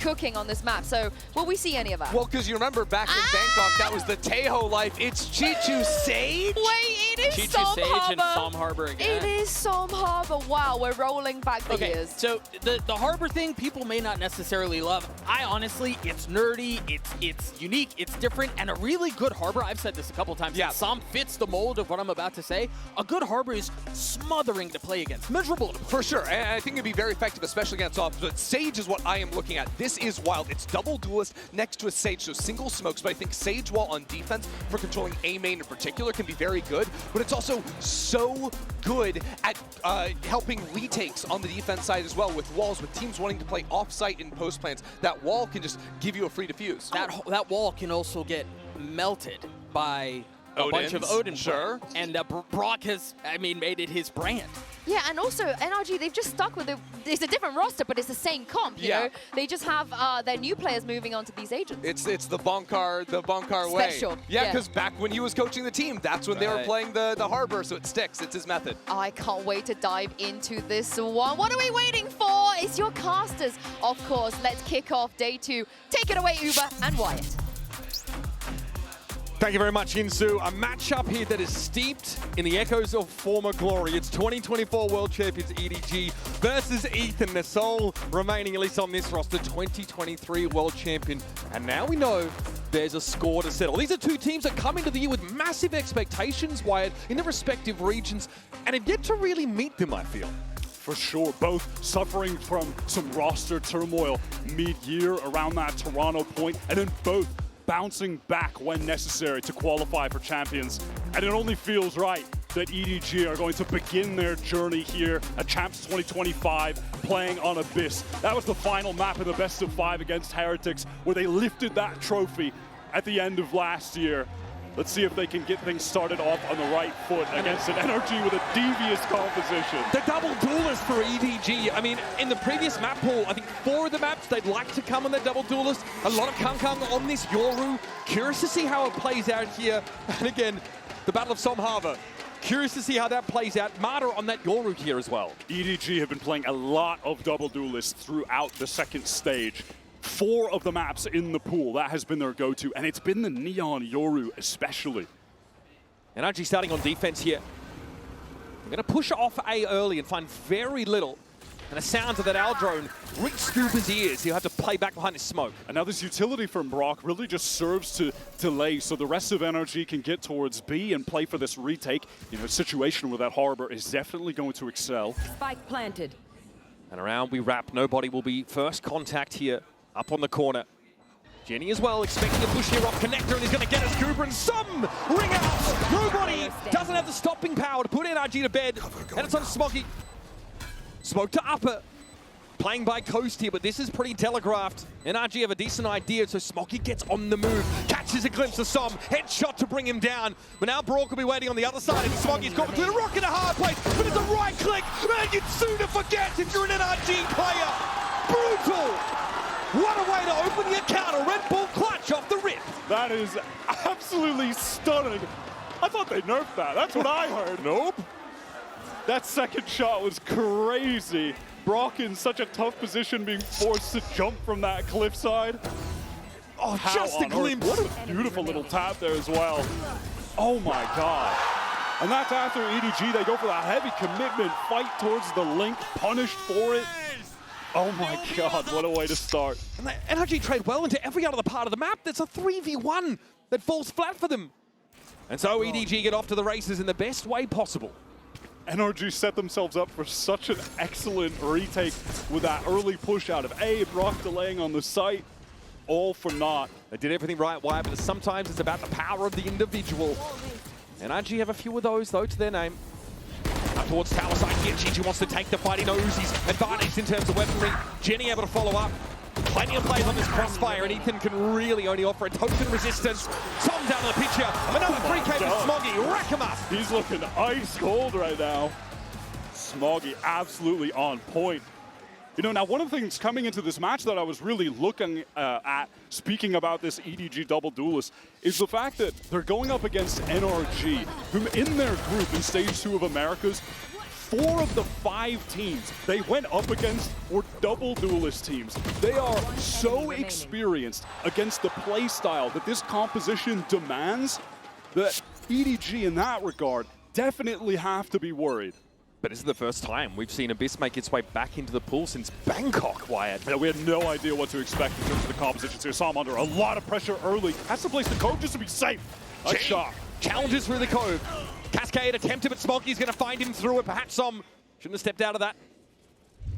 cooking on this map. So will we see any of that? Well, because you remember back in Bangkok, that was the Taeho life. It's Chichu Sage. Wait, it is Chichu Som Sage Harbor. and Som Harbor again. It is Som Harbor. Wow, we're rolling back the years. So the Harbor thing, people may not necessarily love. I honestly, it's nerdy, it's unique, it's different, and a really good Harbor, I've said this a couple times, yeah. Som fits the mold of what I'm about to say. A good Harbor is smothering to play against, miserable to play. For sure, and I think it'd be very effective, especially against off. But Sage is what I am looking at. This is wild. It's double duelist next to a Sage, so single smokes. But I think Sage, while on defense, for controlling A main in particular, can be very good. But it's also so good at helping retakes on the defense side as well, with walls, with teams wanting to play off-site in post plans. That wall can just give you a free defuse. That wall can also get melted by a bunch of Odin. Sure. And Brock has, made it his brand. Yeah, and also NRG, they've just stuck with it. It's a different roster, but it's the same comp, you know? They just have their new players moving on to these agents. It's the Bonkar way. Special. Yeah, because back when he was coaching the team, that's when they were playing the Harbor, so it sticks. It's his method. I can't wait to dive into this one. What are we waiting for? It's your casters. Of course, let's kick off day 2. Take it away, Uber and Wyatt. Thank you very much, Insu. A matchup here that is steeped in the echoes of former glory. It's 2024 World Champions EDG versus Ethan, the sole remaining, at least on this roster, 2023 World Champion. And now we know there's a score to settle. These are two teams that come into the year with massive expectations, Wyatt, in their respective regions, and have yet to really meet them, I feel. For sure, both suffering from some roster turmoil mid-year around that Toronto point, and then both bouncing back when necessary to qualify for Champions. And it only feels right that EDG are going to begin their journey here at Champs 2025 playing on Abyss. That was the final map in the best of 5 against Heretics, where they lifted that trophy at the end of last year. Let's see if they can get things started off on the right foot against an NRG with a devious composition. The double duelist for EDG. I mean, in the previous map pool, I think 4 of the maps, they'd like to come on the double duelist. A lot of Kung on this Yoru. Curious to see how it plays out here. And again, the Battle of Som Harbor. Curious to see how that plays out. Martyr on that Yoru here as well. EDG have been playing a lot of double duelists throughout the second stage. 4 of the maps in the pool, that has been their go-to, and it's been the Neon Yoru especially. NRG starting on defense here. They're going to push off A early and find very little. And the sounds of that Aldrone reach Scuba's ears. He'll have to play back behind his smoke. And now this utility from Brock really just serves to delay so the rest of NRG can get towards B and play for this retake. You know, a situation where that Harbor is definitely going to excel. Spike planted. And around we wrap. Nobody will be first contact here. Up on the corner. Jenny as well, expecting a push here off connector, and he's going to get us Cooper, and some ring out. Nobody doesn't have the stopping power to put NRG to bed. And it's on Smoggy. Smoke to upper. Playing by Coast here, but this is pretty telegraphed. NRG have a decent idea, so Smoggy gets on the move. Catches a glimpse of Som. Headshot to bring him down. But now Brock will be waiting on the other side, and Smoggy's got between a rock and a hard place. But it's a right click, and you'd sooner forget if you're an NRG player. Brutal. What a way to open the account, a Red Bull clutch off the rip. That is absolutely stunning. I thought they nerfed that. That's what I heard. Nope. That second shot was crazy. Brock in such a tough position, being forced to jump from that cliffside. Oh, just a glimpse. What a beautiful little tap there as well. Oh my God. And that's after EDG, they go for that heavy commitment, fight towards the link, punished for it. Oh my God, what a way to start. And NRG trade well into every other part of the map. That's a 3v1 that falls flat for them. And so EDG get off to the races in the best way possible. NRG set themselves up for such an excellent retake with that early push out of A, Brock delaying on the site, all for naught. They did everything right, Wyatt, but sometimes it's about the power of the individual. NRG have a few of those, though, to their name. Up towards tower side here, Chichi wants to take the fight. He knows he's advantaged in terms of weaponry. Jenny able to follow up. Plenty of plays on this crossfire, and Ethan can really only offer a token resistance. Tom's out of the picture. Another 3K for Smoggy. Rack him up. He's looking ice cold right now. Smoggy absolutely on point. You know, now one of the things coming into this match that I was really looking at, speaking about this EDG double duelist, is the fact that they're going up against NRG, whom in their group in Stage 2 of Americas 4 of the 5 teams they went up against were double duelist teams. They are so experienced against the play style that this composition demands that EDG in that regard definitely have to be worried. But this is the first time we've seen Abyss make its way back into the pool since Bangkok, Wyatt. Yeah, we had no idea what to expect in terms of the compositions here. Saw him under a lot of pressure early. Has to place the code just to be safe. Nice shot. Challenges through the cove. Cascade attempted, but Smoggy's going to find him through it. Perhaps shouldn't have stepped out of that.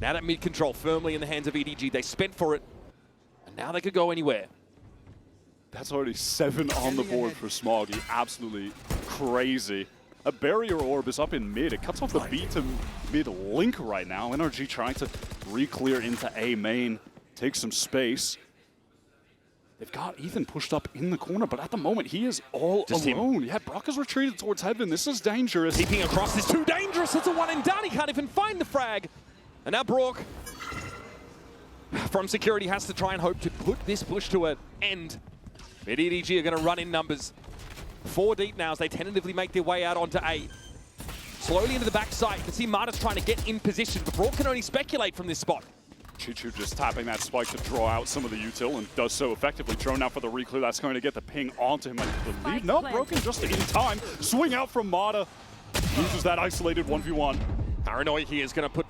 Now that mid control firmly in the hands of EDG. They spent for it, and now they could go anywhere. That's already 7 on the board for Smoggy. Absolutely crazy. A barrier orb is up in mid. It cuts off the B to mid link right now. NRG trying to re-clear into A main, take some space. They've got Ethan pushed up in the corner, but at the moment he is all alone. Yeah, Brock has retreated towards heaven. This is dangerous. Keeping across is too dangerous. It's a one and done. He can't even find the frag. And now Brock from security has to try and hope to put this push to an end. But EDG are going to run in numbers. 4 deep now as they tentatively make their way out onto A. Slowly into the backside. You can see Marta's trying to get in position, but Brock can only speculate from this spot. Chichu just tapping that spike to draw out some of the util and does so effectively. Drone out for the reclear. That's going to get the ping onto him, I believe. No, broken just in time. Swing out from Mata. Loses that isolated 1v1. Paranoia here is going to put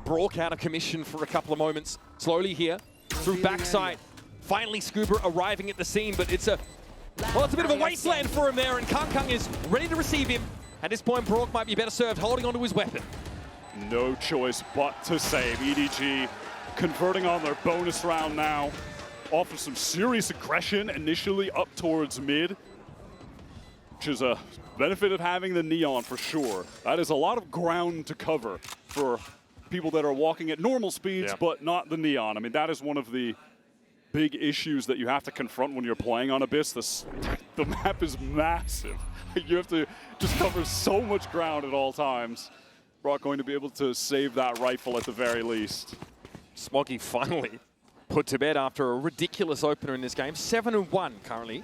Brock out of commission for a couple of moments. Slowly here, through backside. Finally Scuba arriving at the scene, but it's a bit of a wasteland for him there, and Kang is ready to receive him. At this point, Brock might be better served holding onto his weapon. No choice but to save. EDG converting on their bonus round now. Off of some serious aggression initially up towards mid, which is a benefit of having the Neon for sure. That is a lot of ground to cover for people that are walking at normal speeds, but not the Neon. I mean, that is one of the big issues that you have to confront when you're playing on Abyss. The map is massive. You have to just cover so much ground at all times. Brock going to be able to save that rifle at the very least. Smoggy finally put to bed after a ridiculous opener in this game. 7-1 currently.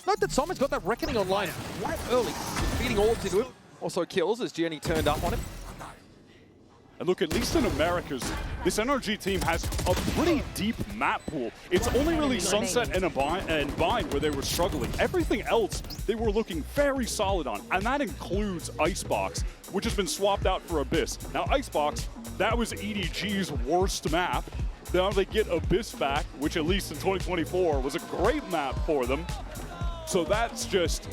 Note that Simon's got that Reckoning online quite early, feeding orbs into him. Also kills as Jenny turned up on him. And look, at least in Americas, this NRG team has a pretty deep map pool. It's only really Sunset and Bind where they were struggling. Everything else they were looking very solid on, and that includes Icebox, which has been swapped out for Abyss. Now Icebox, that was EDG's worst map. Now they get Abyss back, which at least in 2024 was a great map for them. So that's just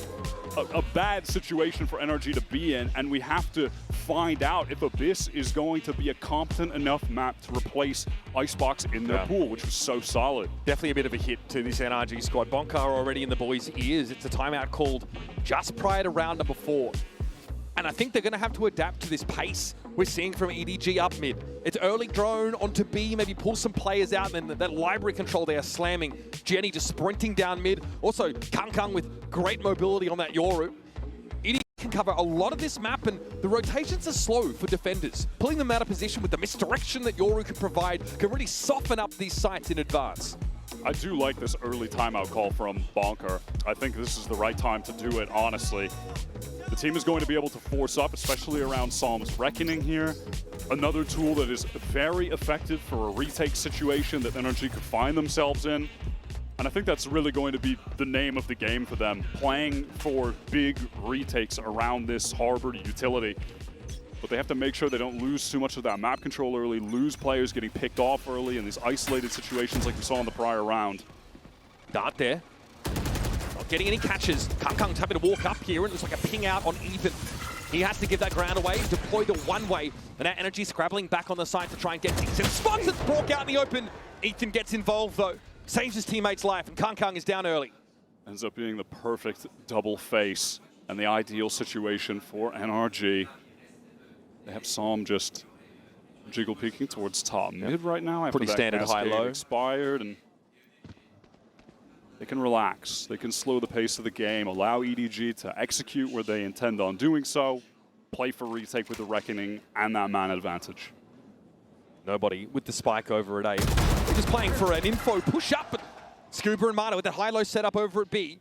a bad situation for NRG to be in, and we have to find out if Abyss is going to be a competent enough map to replace Icebox in their pool, which was so solid. Definitely a bit of a hit to this NRG squad. Bonkar already in the boys' ears. It's a timeout called just prior to round number 4. And I think they're going to have to adapt to this pace we're seeing from EDG up mid. It's early drone onto B, maybe pull some players out, and then that library control they are slamming. Jenny just sprinting down mid. Also, Kang with great mobility on that Yoru. EDG can cover a lot of this map, and the rotations are slow for defenders. Pulling them out of position with the misdirection that Yoru can provide can really soften up these sites in advance. I do like this early timeout call from Bonker. I think this is the right time to do it, honestly. The team is going to be able to force up, especially around Psalm's Reckoning here. Another tool that is very effective for a retake situation that NRG could find themselves in. And I think that's really going to be the name of the game for them, playing for big retakes around this harbor utility. But they have to make sure they don't lose too much of that map control early, lose players getting picked off early in these isolated situations like we saw in the prior round. Dart there. Not getting any catches. Kang's having to walk up here, and it looks like a ping out on Ethan. He has to give that ground away, deploy the one-way, and now NRG scrabbling back on the side to try and get things in spots. It's Brock out in the open. Ethan gets involved, though. Saves his teammate's life, and Kang is down early. Ends up being the perfect double face and the ideal situation for NRG. They have Psalm just jiggle peeking towards top mid right now. After pretty standard high-low. Expired, and they can relax. They can slow the pace of the game, allow EDG to execute where they intend on doing so, play for retake with the Reckoning and that man advantage. Nobody with the spike over at A. They're just playing for an info push-up, but Scuba and Marta with that high-low setup over at B.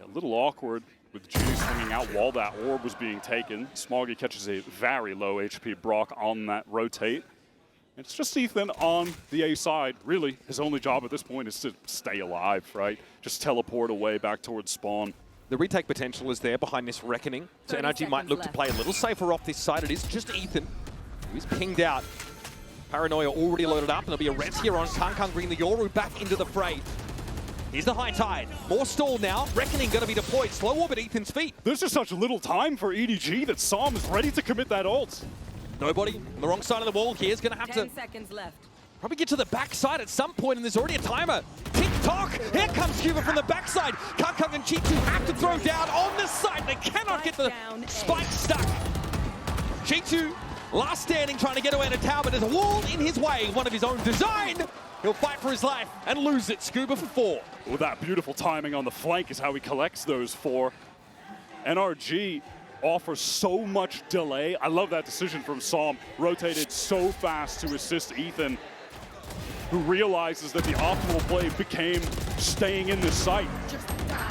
A little awkward with Genie swinging out while that orb was being taken. Smoggy catches a very low HP Brock on that rotate. It's just Ethan on the A side. Really, his only job at this point is to stay alive, right? Just teleport away back towards spawn. The retake potential is there behind this Reckoning. So NRG might look to play a little safer off this side. It is just Ethan who's pinged out. Paranoia already loaded up, and there'll be a res here on Konga, bringing the Yoru back into the fray. Here's the high tide. More stall now. Reckoning going to be deployed. Slow orb at Ethan's feet. There's just such little time for EDG that Psalm is ready to commit that ult. Nobody on the wrong side of the wall here is going to have 10 seconds left. probably get to the backside at some point, and there's already a timer. Tick-tock! Here comes Cuba from the backside. Konga and Chichu have to throw down on the side. They cannot get the spike stuck. Chichu, last standing, trying to get away in a tower, but there's a wall in his way, one of his own design. He'll fight for his life and lose it. Scuba for 4. Well, that beautiful timing on the flank is how he collects those 4. NRG offers so much delay. I love that decision from Psalm. Rotated so fast to assist Ethan, who realizes that the optimal play became staying in the site.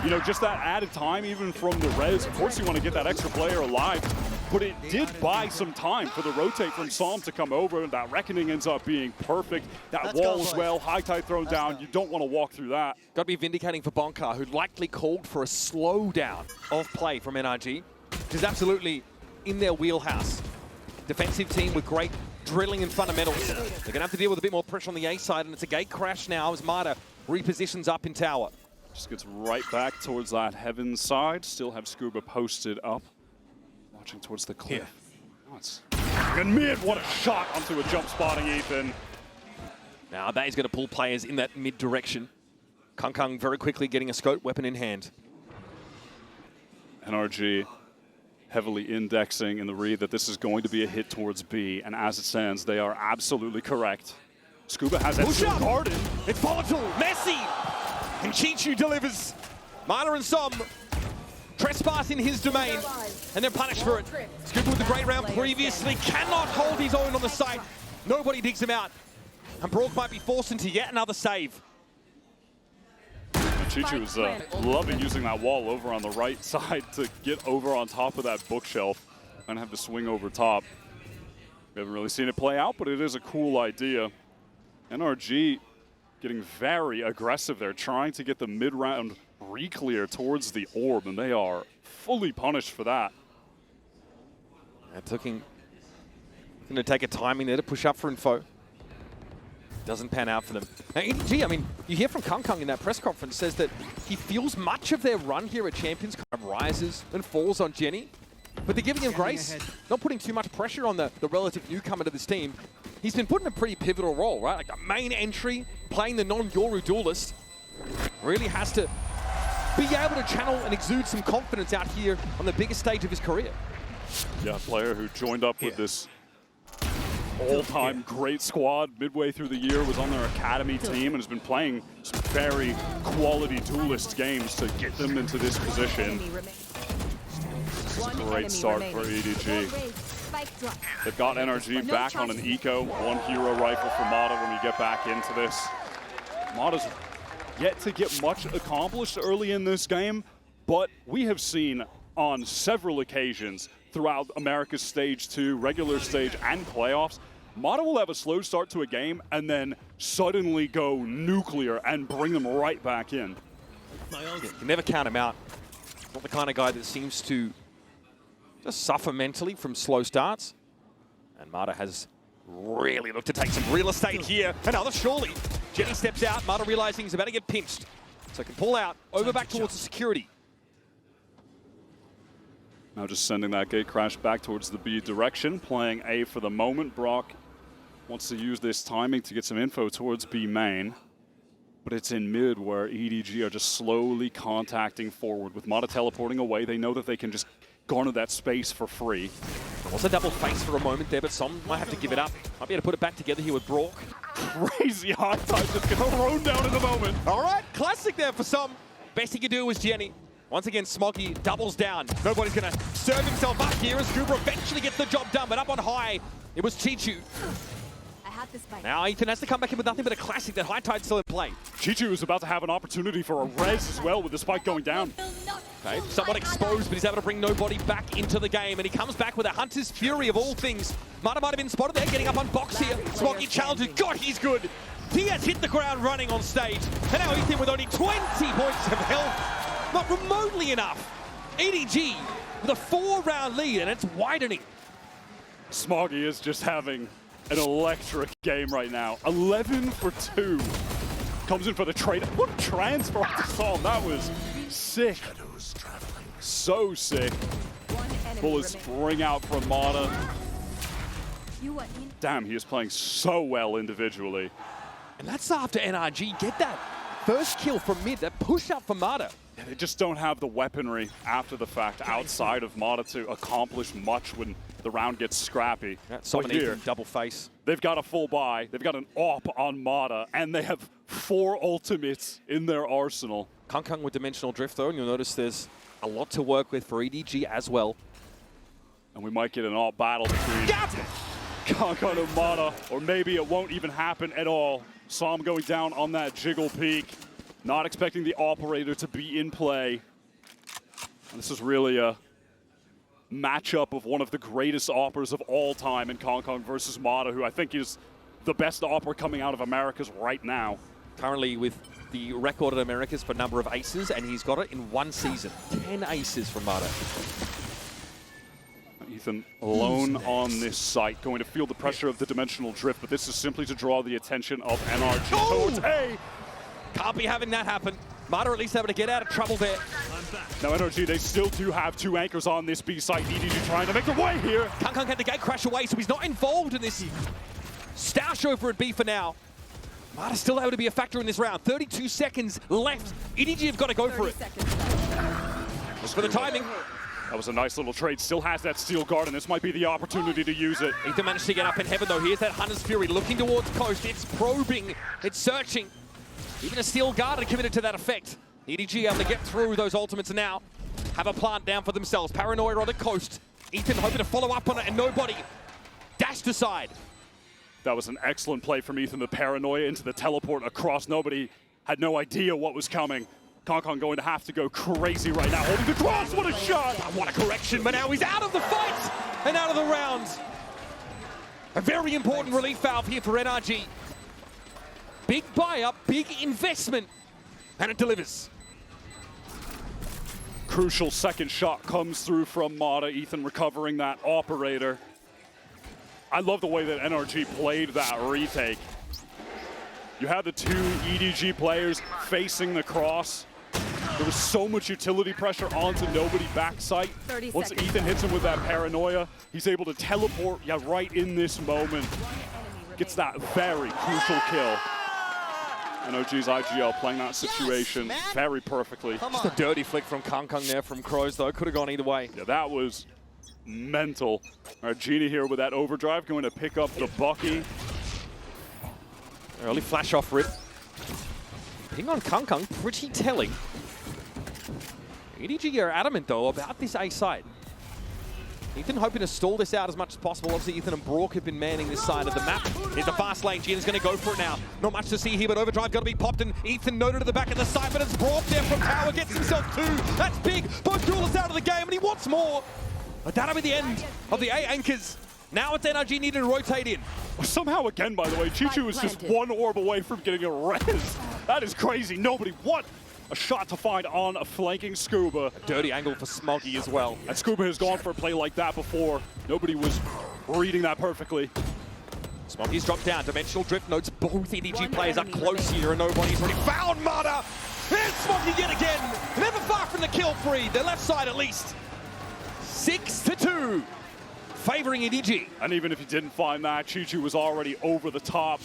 You know, just that added time, even from the res. Of course, you want to get that extra player alive, but it did buy some time for the rotate from Psalm to come over, and that Reckoning ends up being perfect. That wall as well, high tide thrown down. You don't want to walk through that. Got to be vindicating for Bonka, who likely called for a slowdown of play from NRG, which is absolutely in their wheelhouse. Defensive team with great drilling and fundamentals. They're going to have to deal with a bit more pressure on the A side, and it's a gate crash now as Mata repositions up in tower. Just gets right back towards that heaven side. Still have Scuba posted up, watching towards the cliff. Yeah. And mid, what a shot onto a jump spotting Ethan. Now that is going to pull players in that mid direction. Konga very quickly getting a scope, weapon in hand. NRG heavily indexing in the read that this is going to be a hit towards B, and as it stands, they are absolutely correct. Scuba has that shield guarded. It's volatile, messy, and Chichu delivers. Mata and Som trespass in his domain, and they're punished for it. Scuba with the great round previously cannot hold his own on the site. Nobody digs him out, and Brock might be forced into yet another save. Chichu is loving using that wall over on the right side to get over on top of that bookshelf and have to swing over top. We haven't really seen it play out, but it is a cool idea. NRG getting very aggressive there, trying to get the mid-round re-clear towards the orb, and they are fully punished for that. Going to take a timing there to push up for info. Doesn't pan out for them. Now, EDG, I mean, you hear from Konga in that press conference, says that he feels much of their run here at Champions kind of rises and falls on Jenny, but they're giving him grace, not putting too much pressure on the relative newcomer to this team. He's been put in a pretty pivotal role, right? Like a main entry, playing the non-Yoru duelist, really has to be able to channel and exude some confidence out here on the biggest stage of his career. Yeah, a player who joined up with this all-time great squad midway through the year, was on their academy team, and has been playing some very quality duelist games to get them into this position. This is a great start for EDG. They've got NRG back on an eco, one hero rifle for Mata when we get back into this. Mata's yet to get much accomplished early in this game, but we have seen on several occasions throughout America's Stage 2, regular stage, and playoffs, Mata will have a slow start to a game and then suddenly go nuclear and bring them right back in. You can never count him out. Not the kind of guy that seems to just suffer mentally from slow starts. And Mata has really looked to take some real estate here. Another surely. Jenny steps out, Mata realizing he's about to get pinched. So can pull out, over back towards the security. Now just sending that gate crash back towards the B direction, playing A for the moment. Brock wants to use this timing to get some info towards B main, but it's in mid where EDG are just slowly contacting forward. With Mata teleporting away, they know that they can just garner that space for free. Also double face for a moment there, but Som might have to give it up. Might be able to put it back together here with Brock. Crazy high tide just gets thrown down in the moment. All right, classic there for Som. Best he could do was Jenny. Once again, Smoggy doubles down. Nobody's going to serve himself up here as Cooper eventually gets the job done, but up on high, it was Chichu. Now Ethan has to come back in with nothing but a classic. That high tide still in play. Chichu is about to have an opportunity for a res as well with the spike going down. Okay, somewhat exposed, but he's able to bring nobody back into the game, and he comes back with a Hunter's Fury of all things. Might have been spotted there, getting up on box here. Smoggy challenges. God, he's good. He has hit the ground running on stage, and now Ethan with only 20 points of health. Not remotely enough. EDG with a 4-round lead, and it's widening. Smoggy is just having an electric game right now. 11 for 2. Comes in for the trade. What a transfer off the song. That was sick. So sick. Bullets ring out from Mata. Damn, he is playing so well individually. And that's after NRG get that first kill from mid, that push up for Mata. Yeah, they just don't have the weaponry after the fact outside of Mata to accomplish much when the round gets scrappy. But here, double face. They've got a full buy, they've got an AWP on Mata, and they have 4 ultimates in their arsenal. Konga with Dimensional Drift though, and you'll notice there's a lot to work with for EDG as well. And we might get an AWP battle between Konga and Mata, or maybe it won't even happen at all. Saw him going down on that jiggle peak. Not expecting the operator to be in play. And this is really a matchup of one of the greatest operas of all time in Konga versus Mata, who I think is the best opera coming out of Americas right now. Currently with the record in Americas for number of aces, and he's got it in 1 season. 10 aces from Mata. Ethan alone on this site, going to feel the pressure of the dimensional drift, but this is simply to draw the attention of NRG. Oh! Can't be having that happen. Mata at least able to get out of trouble there. Now NRG, they still do have 2 anchors on this B site. EDG trying to make their way here. Konga had the gate crash away, so he's not involved in this stoush over at B for now. Mata's still able to be a factor in this round. 32 seconds left. EDG have got to go for it. Just for the timing. That was a nice little trade. Still has that steel guard, and this might be the opportunity to use it. Ethan managed to get up in heaven, though. Here's that Hunter's Fury looking towards coast. It's probing. It's searching. Even a steel guard had committed to that effect. EDG able to get through those ultimates and now have a plant down for themselves. Paranoia on the coast. Ethan hoping to follow up on it, and nobody dashed aside. That was an excellent play from Ethan. The Paranoia into the teleport across. Nobody had no idea what was coming. Konga going to have to go crazy right now. Holding the cross, what a shot! What a correction, but now he's out of the fight and out of the rounds. A very important relief valve here for NRG. Big buy-up, big investment, and it delivers. Crucial second shot comes through from Mata. Ethan recovering that operator. I love the way that NRG played that retake. You had the 2 EDG players facing the cross. There was so much utility pressure onto nobody backside. Once Ethan hits him with that Paranoia, he's able to teleport right in this moment. Gets that very crucial kill. NRG's IGL playing that situation very perfectly. Just a dirty flick from Konga there from Crows, though. Could have gone either way. Yeah, that was mental. All right, Genie here with that overdrive, going to pick up the Bucky. Early flash off rip. Ping on Konga, pretty telling. EDG are adamant, though, about this A side. Ethan hoping to stall this out as much as possible. Obviously, Ethan and Brook have been manning this side of the map. Here's the fast lane. Gian's going to go for it now. Not much to see here, but overdrive got to be popped, and Ethan noted at the back of the side, but it's Brook there from Tower. Gets himself 2. That's big. Both duelists out of the game, and he wants more. But that'll be the end of the A anchors. Now it's NRG needing to rotate in. Somehow again, by the way, Chichu is just 1 orb away from getting a res. That is crazy. Nobody, what a shot to find on a flanking Scuba. A dirty angle for Smoggy as well. And Scuba has gone for a play like that before. Nobody was reading that perfectly. Smoggy's dropped down. Dimensional Drift notes both EDG players up close here, and nobody's already found Mata. Here's Smoggy yet again. Never far from the kill free. The left side at least. 6-2. Favoring EDG. And even if he didn't find that, Chichu was already over the top,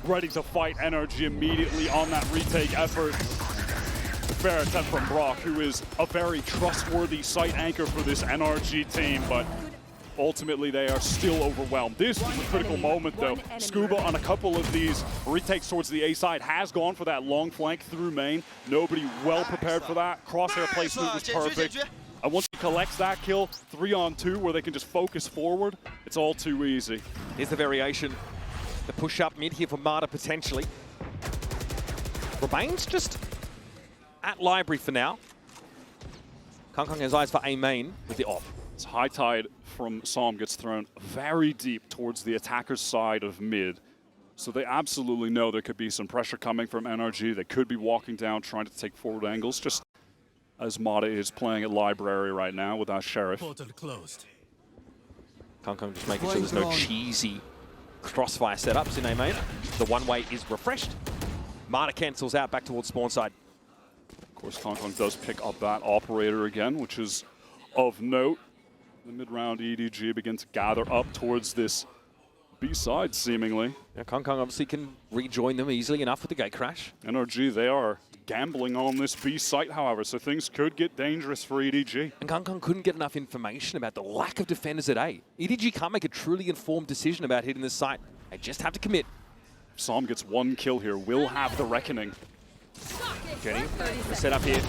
ready to fight NRG immediately on that retake effort. Fair attempt from Brock, who is a very trustworthy site anchor for this NRG team, but ultimately they are still overwhelmed. This is a critical moment, though. Scuba on a couple of these retakes towards the A side has gone for that long flank through main. Nobody well prepared for that. Crosshair placement was perfect. And once he collects that kill, 3-on-2, where they can just focus forward, it's all too easy. Here's the variation. The push up mid here for Marta potentially. Remains just at library for now. Konga has eyes for A main with the op. It's high tide from Psalm gets thrown very deep towards the attacker's side of mid. So they absolutely know there could be some pressure coming from NRG. They could be walking down, trying to take forward angles, just as Mata is playing at library right now without Sheriff. Portal closed. Konga just making sure there's no cheesy crossfire setups in A main. The one way is refreshed. Marta cancels out back towards spawn side. Of course, Konga does pick up that operator again, which is of note. The mid-round EDG begin to gather up towards this B side, seemingly. Yeah, Konga obviously can rejoin them easily enough with the gate crash. NRG, they are gambling on this B site, however, so things could get dangerous for EDG. And Konga couldn't get enough information about the lack of defenders at A. EDG can't make a truly informed decision about hitting this site. They just have to commit. Psalm gets one kill here, will have the reckoning. Jenny, set up here.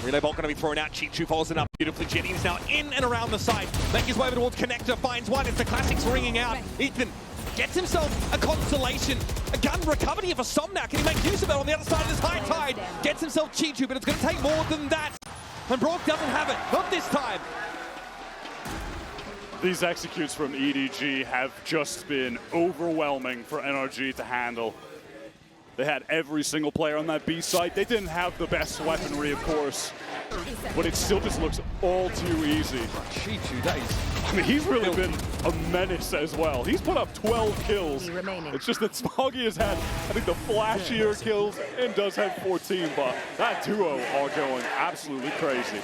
Relay bolt going to be thrown out. Chichu follows it up beautifully. Jenny is now in and around the site. Making his way over towards Connector, finds one. It's the classics ringing out. Ethan gets himself a consolation. A gun recovered here for Som now. Can he make use of it on the other side of this high tide? Gets himself Chichu, but it's going to take more than that. And Brock doesn't have it. Not this time. These executes from EDG have just been overwhelming for NRG to handle. They had every single player on that B site. They didn't have the best weaponry, of course, but it still just looks all too easy. Chichu, that is... I mean, he's really been a menace as well. He's put up 12 kills. It's just that Smoggy has had, I think, the flashier kills and does have 14, but that duo are going absolutely crazy.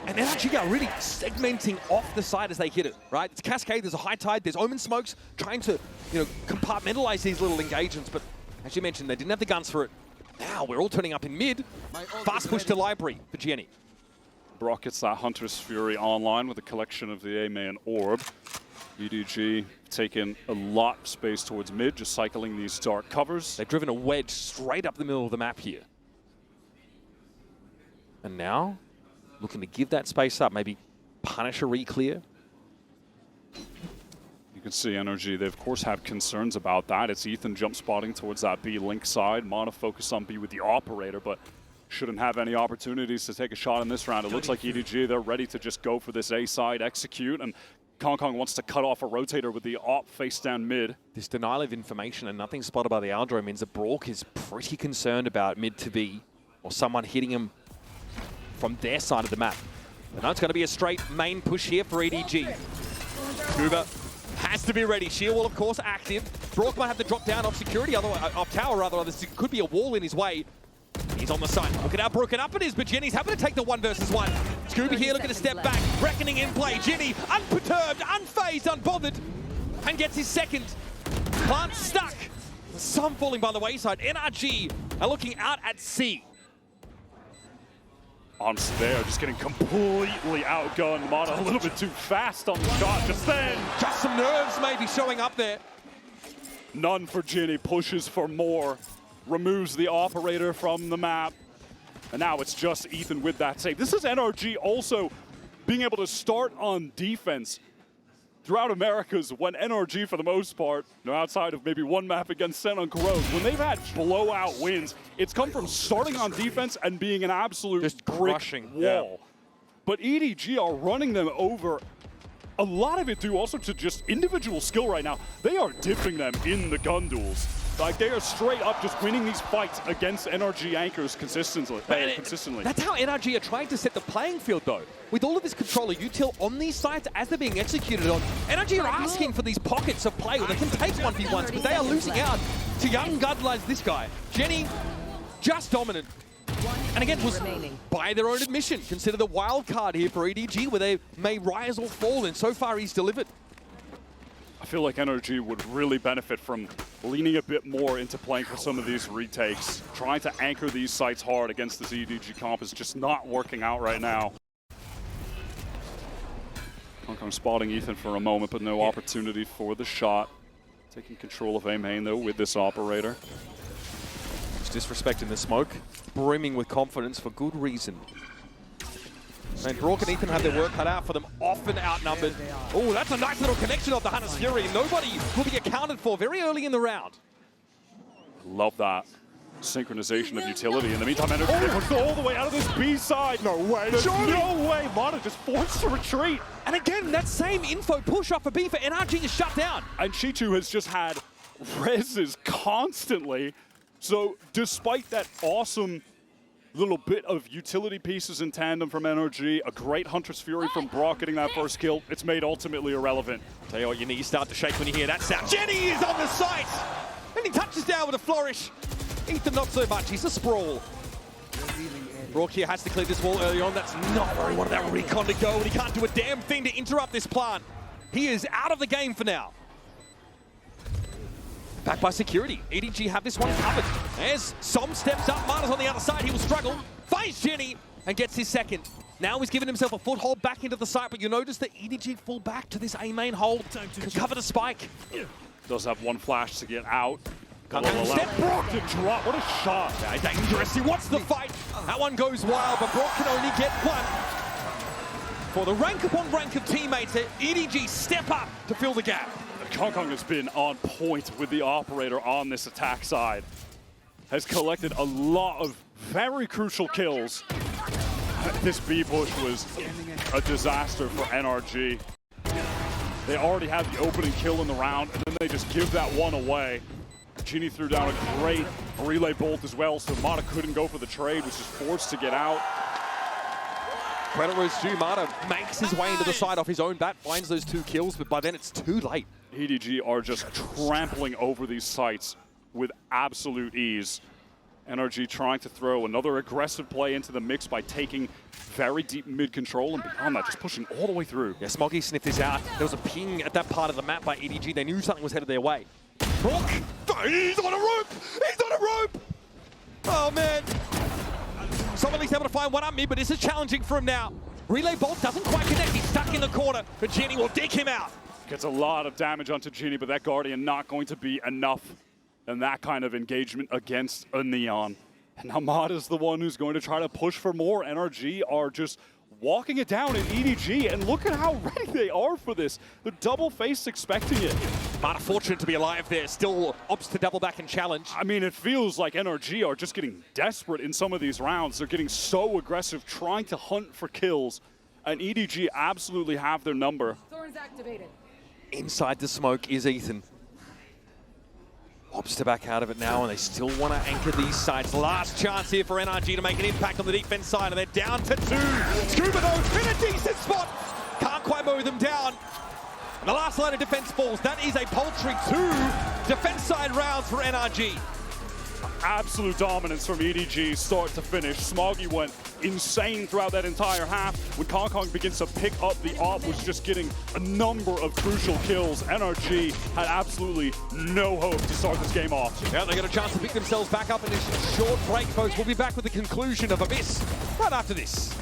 And NRG are really segmenting off the side as they hit it, right? It's Cascade, there's a high tide, there's Omen smokes, trying to, compartmentalize these little engagements, but as you mentioned, they didn't have the guns for it. Now we're all turning up in mid. Fast push to library for Jenny. Brock gets that Hunter's Fury online with a collection of the A-main orb. EDG taking a lot of space towards mid, just cycling these dark covers. They've driven a wedge straight up the middle of the map here. And now, looking to give that space up, maybe punish a re-clear. You can see NRG, they of course have concerns about that. It's Ethan jump spotting towards that B link side. Mana focus on B with the operator, but shouldn't have any opportunities to take a shot in this round. It looks like EDG, they're ready to just go for this A side, execute, and Konga wants to cut off a rotator with the op face down mid. This denial of information and nothing spotted by the Aldro means that Brock is pretty concerned about mid to B, or someone hitting him from their side of the map. But now it's going to be a straight main push here for EDG. Scuba has to be ready. Shield wall, of course, active. Brock might have to drop down off security, otherwise, off tower rather. This could be a wall in his way. He's on the side. Look at how broken up it is, but Jenny's happy to take the 1 versus 1. Scooby here looking to step back. Reckoning in play. Jenny, unperturbed, unfazed, unbothered, and gets his second. Plant stuck. Some falling by the wayside. NRG are looking out at C. Honestly, they are just getting completely outgunned. Mana a little bit too fast on the shot just then. Just some nerves maybe showing up there. None for Jenny, pushes for more. Removes the operator from the map. And now it's just Ethan with that save. This is NRG also being able to start on defense throughout Americas when NRG, for the most part, outside of maybe one map against Sen on Corrode, when they've had blowout wins, it's come from starting on defense and being an absolute just crushing wall. Yeah. But EDG are running them over. A lot of it due also to just individual skill right now. They are dipping them in the gun duels. Like, they are straight up just winning these fights against NRG anchors consistently. That's how NRG are trying to set the playing field, though. With all of this controller util on these sites as they're being executed on, NRG are asking for these pockets of play where they can take 1v1s, but they are losing out to young guns like this guy. Jenny, just dominant. And again, was by their own admission, consider the wild card here for EDG, where they may rise or fall, and so far he's delivered. I feel like NRG would really benefit from leaning a bit more into playing for some of these retakes. Trying to anchor these sites hard against this EDG comp is just not working out right now. Konga spotting Ethan for a moment, but no opportunity for the shot. Taking control of A main, though, with this operator. He's disrespecting the smoke, brimming with confidence for good reason. And Brock and Ethan have their work cut out for them, often outnumbered. Oh, that's a nice little connection of the Hunter's Fury. Nobody will be accounted for very early in the round. Love that synchronization of utility. In the meantime, NRG pushed all the way out of this B side. No way. There's no way. Mana just forced to retreat. And again, that same info push off a B for NRG is shut down. And Chitu has just had reses constantly. So despite that awesome little bit of utility pieces in tandem from NRG, a great Hunter's Fury from Brock getting that first kill, it's made ultimately irrelevant. Tell you what, your knees start to shake when you hear that sound. Jenny is on the site! And he touches down with a flourish. Ethan not so much, he's a sprawl. Brock here has to clear this wall early on. That's not where he wanted that recon to go, and he can't do a damn thing to interrupt this plant. He is out of the game for now. Back by security. EDG have this one covered. As Som steps up, Mana's on the other side. He will struggle. Finds Jenny and gets his second. Now he's given himself a foothold back into the site, but you notice that EDG fall back to this A main hold to cover the spike. Does have one flash to get out. Step Brock to drop. What a shot. Yeah, dangerous. He wants the fight. That one goes wild, but Brock can only get one. For the rank upon rank of teammates, EDG step up to fill the gap. Konga has been on point with the operator on this attack side. Has collected a lot of very crucial kills. This B push was a disaster for NRG. They already had the opening kill in the round, and then they just give that one away. Genie threw down a great relay bolt as well, so Mata couldn't go for the trade, was just forced to get out. Credit where it's due. Mata makes his way into the side off his own bat, finds those 2 kills, but by then it's too late. EDG are just trampling over these sites with absolute ease. NRG trying to throw another aggressive play into the mix by taking very deep mid control, and beyond that, just pushing all the way through. Yeah, Smoggy sniffed this out. There was a ping at that part of the map by EDG. They knew something was headed their way. Brock, he's on a rope! He's on a rope! Oh, man. Somebody's able to find one up mid, but this is challenging for him now. Relay bolt doesn't quite connect. He's stuck in the corner, but Jenny will dig him out. Gets a lot of damage onto Genie, but that Guardian not going to be enough in that kind of engagement against a Neon. And now Mata's the one who's going to try to push for more. NRG are just walking it down in EDG, and look at how ready they are for this. They're double-faced expecting it. Mata fortunate to be alive there, still opts to double back and challenge. I mean, it feels like NRG are just getting desperate in some of these rounds. They're getting so aggressive, trying to hunt for kills, and EDG absolutely have their number. Thorns activated. Inside the smoke is Ethan. Opts to back out of it now, and they still want to anchor these sides. Last chance here for NRG to make an impact on the defense side, and they're down to 2. Scuba though, in a decent spot. Can't quite mow them down. And the last line of defense falls. That is a paltry 2 defense side rounds for NRG. Absolute dominance from EDG start to finish. Smoggy went insane throughout that entire half. When Konga begins to pick up the op, was just getting a number of crucial kills. NRG had absolutely no hope to start this game off. Yeah, they get a chance to pick themselves back up in this short break, folks. We'll be back with the conclusion of Abyss right after this.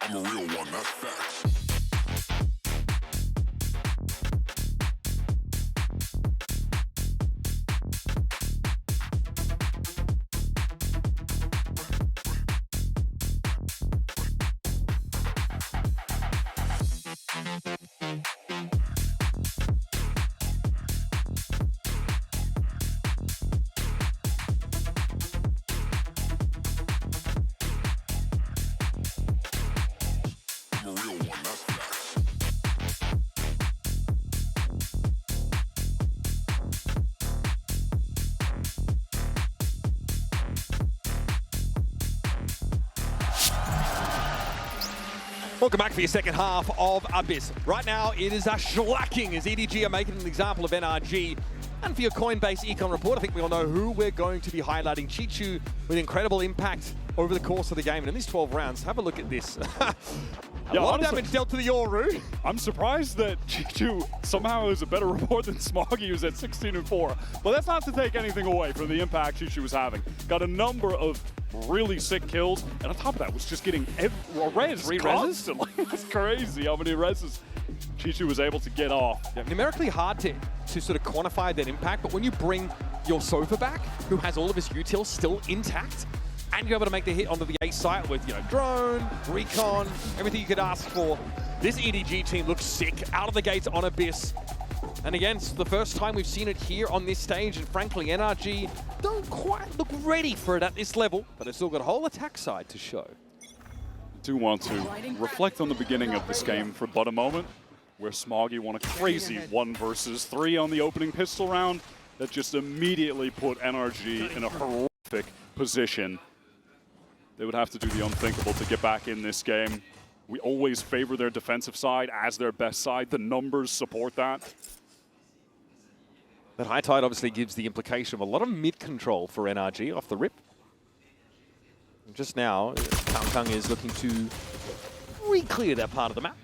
I'm a real one, that's facts. I'm a real one, Welcome back for your second half of Abyss. Right now, it is a shellacking as EDG are making an example of NRG. And for your Coinbase Econ report, I think we all know who we're going to be highlighting. Chichu with incredible impact over the course of the game. And in these 12 rounds, have a look at this. A lot of damage dealt to the Yoru. I'm surprised that Chichu somehow is a better report than Smoggy, who's at 16-4. But that's not to take anything away from the impact Chichu was having. Got a number of really sick kills, and on top of that was just getting a res constantly. That's crazy how many reses Chichu was able to get off. Yeah, numerically hard to sort of quantify that impact, but when you bring your Sofa back, who has all of his utils still intact, and you're able to make the hit onto the A site with, you know, drone, recon, everything you could ask for. This EDG team looks sick out of the gates on Abyss. And again, it's the first time we've seen it here on this stage, and frankly, NRG don't quite look ready for it at this level, but it's still got a whole attack side to show. I do want to reflect on the beginning of this game for but a moment, where Smoggy won a crazy 1 versus 3 on the opening pistol round that just immediately put NRG in a horrific position. They would have to do the unthinkable to get back in this game. We always favor their defensive side as their best side. The numbers support that. That high tide obviously gives the implication of a lot of mid-control for NRG off the rip. And just now, Kang is looking to re-clear that part of the map.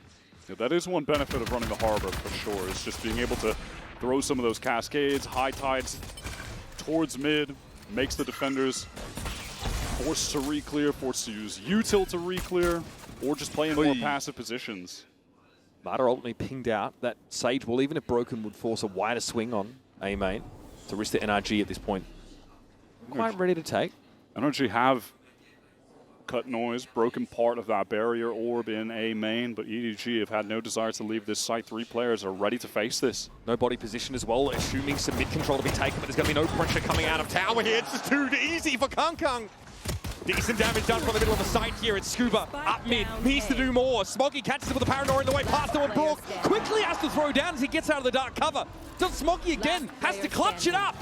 Yeah, that is one benefit of running the harbor for sure, is just being able to throw some of those cascades, high tides towards mid, makes the defenders forced to re-clear, forced to use util to re-clear, or just play in more passive positions. Marta ultimately pinged out that Sage Wall, even if broken, would force a wider swing on A main to risk the NRG at this point. Quite ready to take. NRG have cut noise, broken part of that barrier orb in A main, but EDG have had no desire to leave this site. 3 players are ready to face this. No body position as well, assuming some mid-control to be taken, but there's going to be no pressure coming out of tower here. It's just too easy for Kang. Decent damage done from the middle of the site here. It's Scuba up mid, needs to do more. Smoggy catches him with a Paranoia in the way past him, and Brook quickly has to throw down as he gets out of the dark cover. Does Smoggy again, has to clutch it up.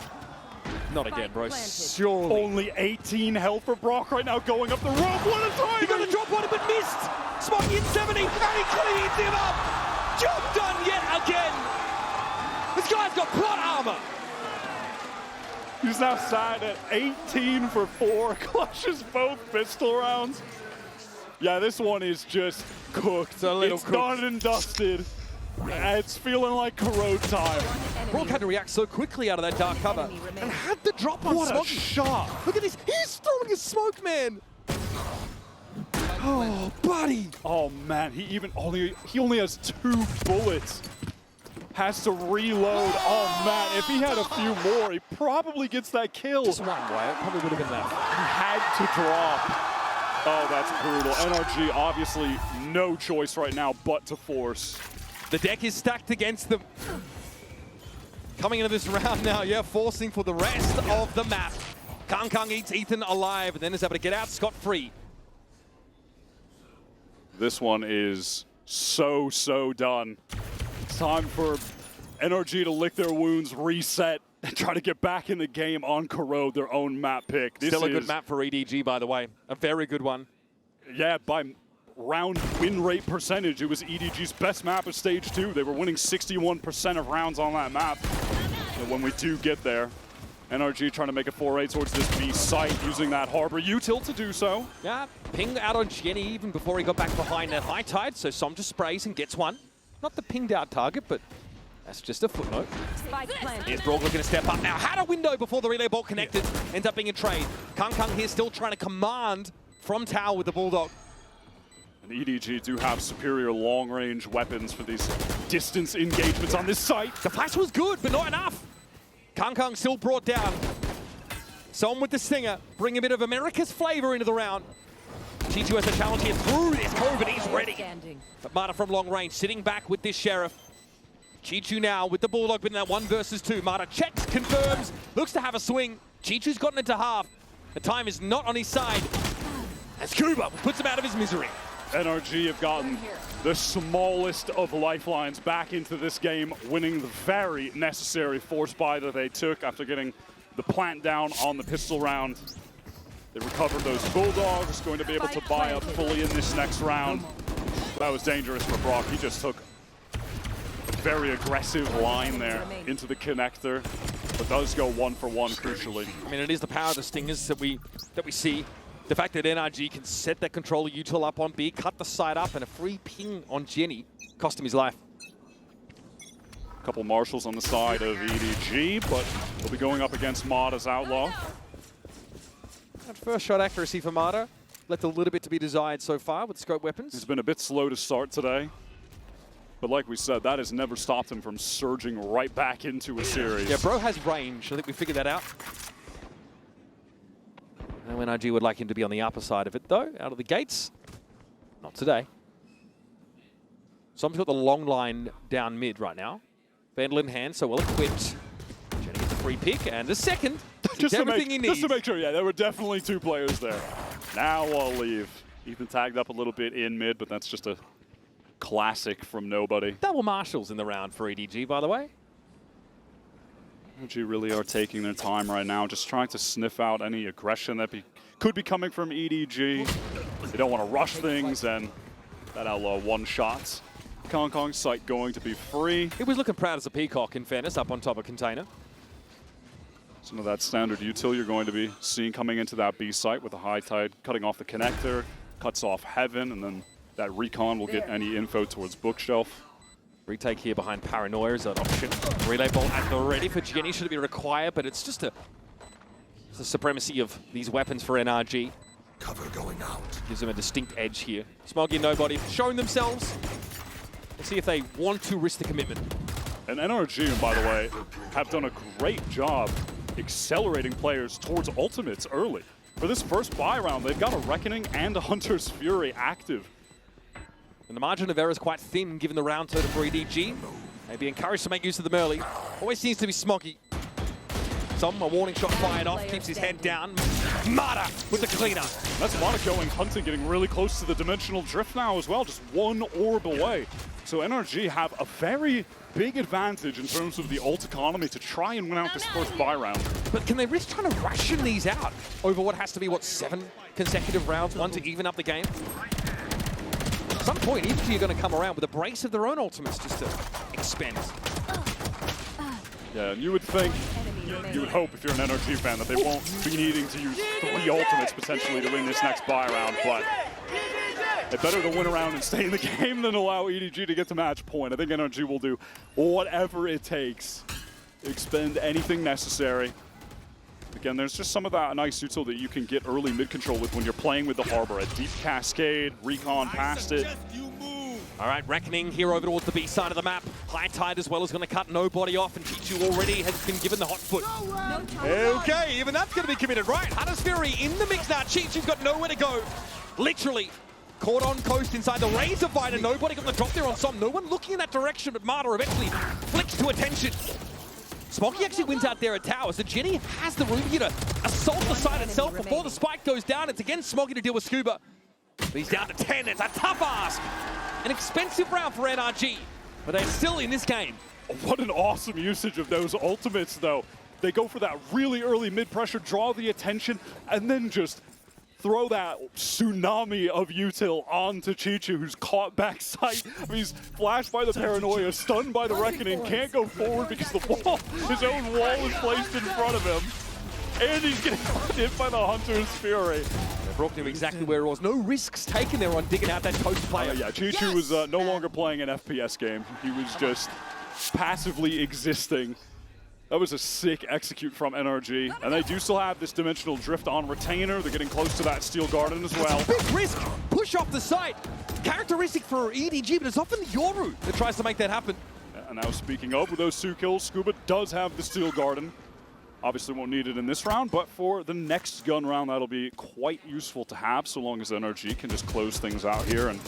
Not again, bro, surely. Only 18 health for Brock right now, going up the rope. What a throw! He got a drop on it, but missed. Smoggy in 70, and he cleans him up. Job done yet again. This guy's got plot armor. He's now sat at 18 for 4, clutches both pistol rounds. Yeah, this one is just cooked. It's done and dusted. It's feeling like corrode time. Brook had to react so quickly out of that dark cover and had the drop on What Smoggy. a shot! Look at this, he's throwing his smoke, man. Oh, buddy. Oh man, he only has 2 bullets. Has to reload. Oh man, if he had a few more, he probably gets that kill. Just one way, it probably would have been enough. He had to drop. Oh, that's brutal. NRG obviously no choice right now but to force. The deck is stacked against them. Coming into this round now, yeah, forcing for the rest of the map. Kang eats Ethan alive and then is able to get out scot-free. This one is so done. It's time for NRG to lick their wounds, reset, and try to get back in the game on Corrode, their own map pick. Still a good map for EDG, by the way. A very good one. Yeah, by round win rate percentage, it was EDG's best map of stage 2. They were winning 61% of rounds on that map. And when we do get there, NRG trying to make a foray towards this B site, using that harbor util to do so. Yeah, pinged out on Jenny even before he got back behind that high tide, so Som just sprays and gets one. Not the pinged out target, but that's just a footnote. Here's Brook looking to step up now. Had a window before the relay ball connected. Ends up being a trade. Kang here still trying to command from tower with the Bulldog. And EDG do have superior long-range weapons for these distance engagements on this site. The flash was good, but not enough. Kang still brought down. Som with the Stinger, bring a bit of America's flavor into the round. Chichu has a challenge here through this cove, and he's ready. But Marta from long range, sitting back with this Sheriff. Chichu now with the Bulldog in that 1 versus 2. Marta checks, confirms, looks to have a swing. Chichu's gotten into half. The time is not on his side. As Kuba puts him out of his misery. NRG have gotten the smallest of lifelines back into this game, winning the very necessary force buy that they took after getting the plant down on the pistol round. They recovered those Bulldogs, going to be able to buy up fully in this next round. That was dangerous for Brock. He just took a very aggressive line there into the connector, but does go 1-for-1 crucially. I mean, it is the power of the Stingers that we see. The fact that NRG can set that controller util up on B, cut the side up, and a free ping on Jenny cost him his life. A couple marshals on the side of EDG, but he'll be going up against Mod as Outlaw. That first shot accuracy for Mada left a little bit to be desired so far with scope weapons. He's been a bit slow to start today, but like we said, that has never stopped him from surging right back into a series. Yeah, bro has range. I think we figured that out. And NRG would like him to be on the upper side of it, though, out of the gates. Not today. Someone's got the long line down mid right now. Vandal in hand, so well equipped. Jenny gets a free pick, and a second. Just to make sure, yeah, there were definitely two players there. Now I'll leave. Ethan tagged up a little bit in mid, but that's just a classic from nobody. Double marshals in the round for EDG, by the way. NRG really are taking their time right now, just trying to sniff out any aggression that could be coming from EDG. They don't want to rush things, and that Outlaw one shot. Kong's sight going to be free. He was looking proud as a peacock, in fairness, up on top of container. Some of that standard util you're going to be seeing coming into that B site with a high tide, cutting off the connector, cuts off Heaven, and then that recon will get any info towards Bookshelf. Retake here behind Paranoia is an option. Relay bolt at the ready for Jenny should be required, but it's just the supremacy of these weapons for NRG. Cover going out. Gives them a distinct edge here. Smoggy and Nobody showing themselves. Let's see if they want to risk the commitment. And NRG, by the way, have done a great job accelerating players towards ultimates early. For this first buy round, they've got a Reckoning and a Hunter's Fury active. And the margin of error is quite thin given the round total for EDG. Maybe encouraged to make use of the melee. Always seems to be Smoggy. A warning shot fired off, keeps his head down. Mada with the cleaner. That's Mada going hunting, getting really close to the dimensional drift now as well, just one orb away. So NRG have a very big advantage in terms of the ult economy to try and win out this first buy round. But can they risk trying to ration these out over what has to be, 7 consecutive rounds, one to even up the game? At some point, EDG are going to come around with a brace of their own ultimates just to expend. Yeah, and you would think, you would hope if you're an NRG fan that they won't be needing to use 3 ultimates potentially to win this next buy round, but it's better to win around and stay in the game than allow EDG to get to match point. I think NRG will do whatever it takes, expend anything necessary. Again, there's just some of that nice util that you can get early mid-control with when you're playing with the Harbor. A deep cascade, recon past it. All right, Reckoning here over towards the B side of the map. High Tide as well is going to cut Nobody off, and Chichu already has been given the hot foot. Okay, even that's going to be committed, right? Hunter's Fury in the mix now. Chichu's got nowhere to go. Literally caught on coast inside the Razor Fighter. Nobody got the drop there on some. No one looking in that direction, but Mada eventually flicks to attention. Smoggy actually wins out there at tower, so Jenny has the room here to assault the side itself before the spike goes down. It's again Smoggy to deal with Scuba. But he's down to 10. It's a tough ask. An expensive round for NRG, but they're still in this game. What an awesome usage of those ultimates, though. They go for that really early mid-pressure, draw the attention, and then just throw that tsunami of util onto Chichu, who's caught backside. I mean, he's flashed by the Paranoia, stunned by the Reckoning, can't go forward because the wall, his own wall is placed in front of him. And he's getting hit by the Hunter's Fury. Brock knew exactly where it was. No risks taken there on digging out that coast player. Yeah, Chichu was no longer playing an FPS game. He was just passively existing. That was a sick execute from NRG. And they do still have this dimensional drift on retainer. They're getting close to that Steel Garden as well. Big risk. Push off the site. Characteristic for EDG, but it's often the Yoru that tries to make that happen. And now speaking of, with those 2 kills, Scuba does have the Steel Garden. Obviously won't need it in this round, but for the next gun round, that'll be quite useful to have, so long as NRG can just close things out here in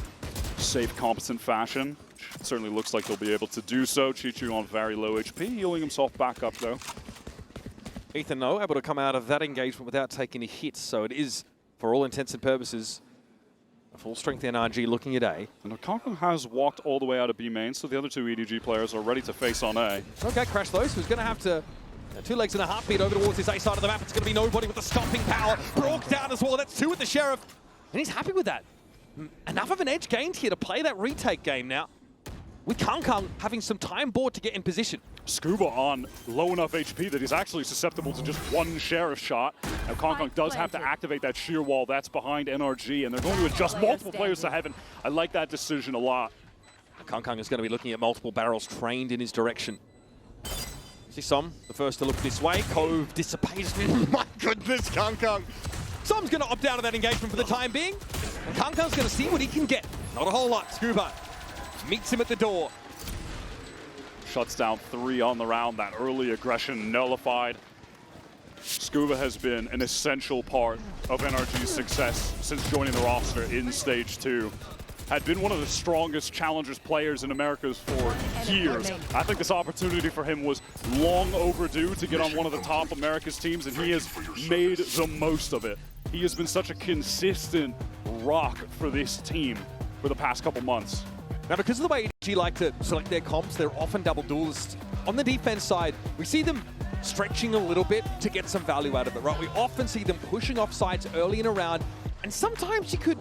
safe, competent fashion. It certainly looks like they'll be able to do so. Chichu on very low HP, healing himself back up, though. Ethan, though, able to come out of that engagement without taking a hit, so it is, for all intents and purposes, a full-strength NRG looking at A. And Konga has walked all the way out of B main, so the other 2 EDG players are ready to face on A. Okay, Crash those, who's going to have to 2 legs and a heartbeat over towards this A side of the map. It's going to be Nobody with the stomping power. Broke down as well. That's 2 with the Sheriff. And he's happy with that. enough of an edge gained here to play that retake game now. With Konga having some time board to get in position. Scuba on low enough HP that he's actually susceptible to just one sheriff shot. Now Konga does have to activate that sheer wall that's behind NRG, and they're going to adjust multiple players to heaven. I like that decision a lot. Konga is going to be looking at multiple barrels trained in his direction. See Som, the first to look this way. Cove dissipates. My goodness, Konga. Som's going to opt out of that engagement for the time being. And Konga's going to see what he can get. Not a whole lot. Scuba meets him at the door. Shuts down 3 on the round. That early aggression nullified. Scuba has been an essential part of NRG's success since joining the roster in Stage 2. Had been one of the strongest challengers players in Americas for years. I think this opportunity for him was long overdue to get on one of the top Americas teams, and he has made the most of it. He has been such a consistent rock for this team for the past couple months. Now, because of the way EDG like to select their comps, they're often double duelists. On the defense side, we see them stretching a little bit to get some value out of it, right? We often see them pushing off sides early in a round, and sometimes you could,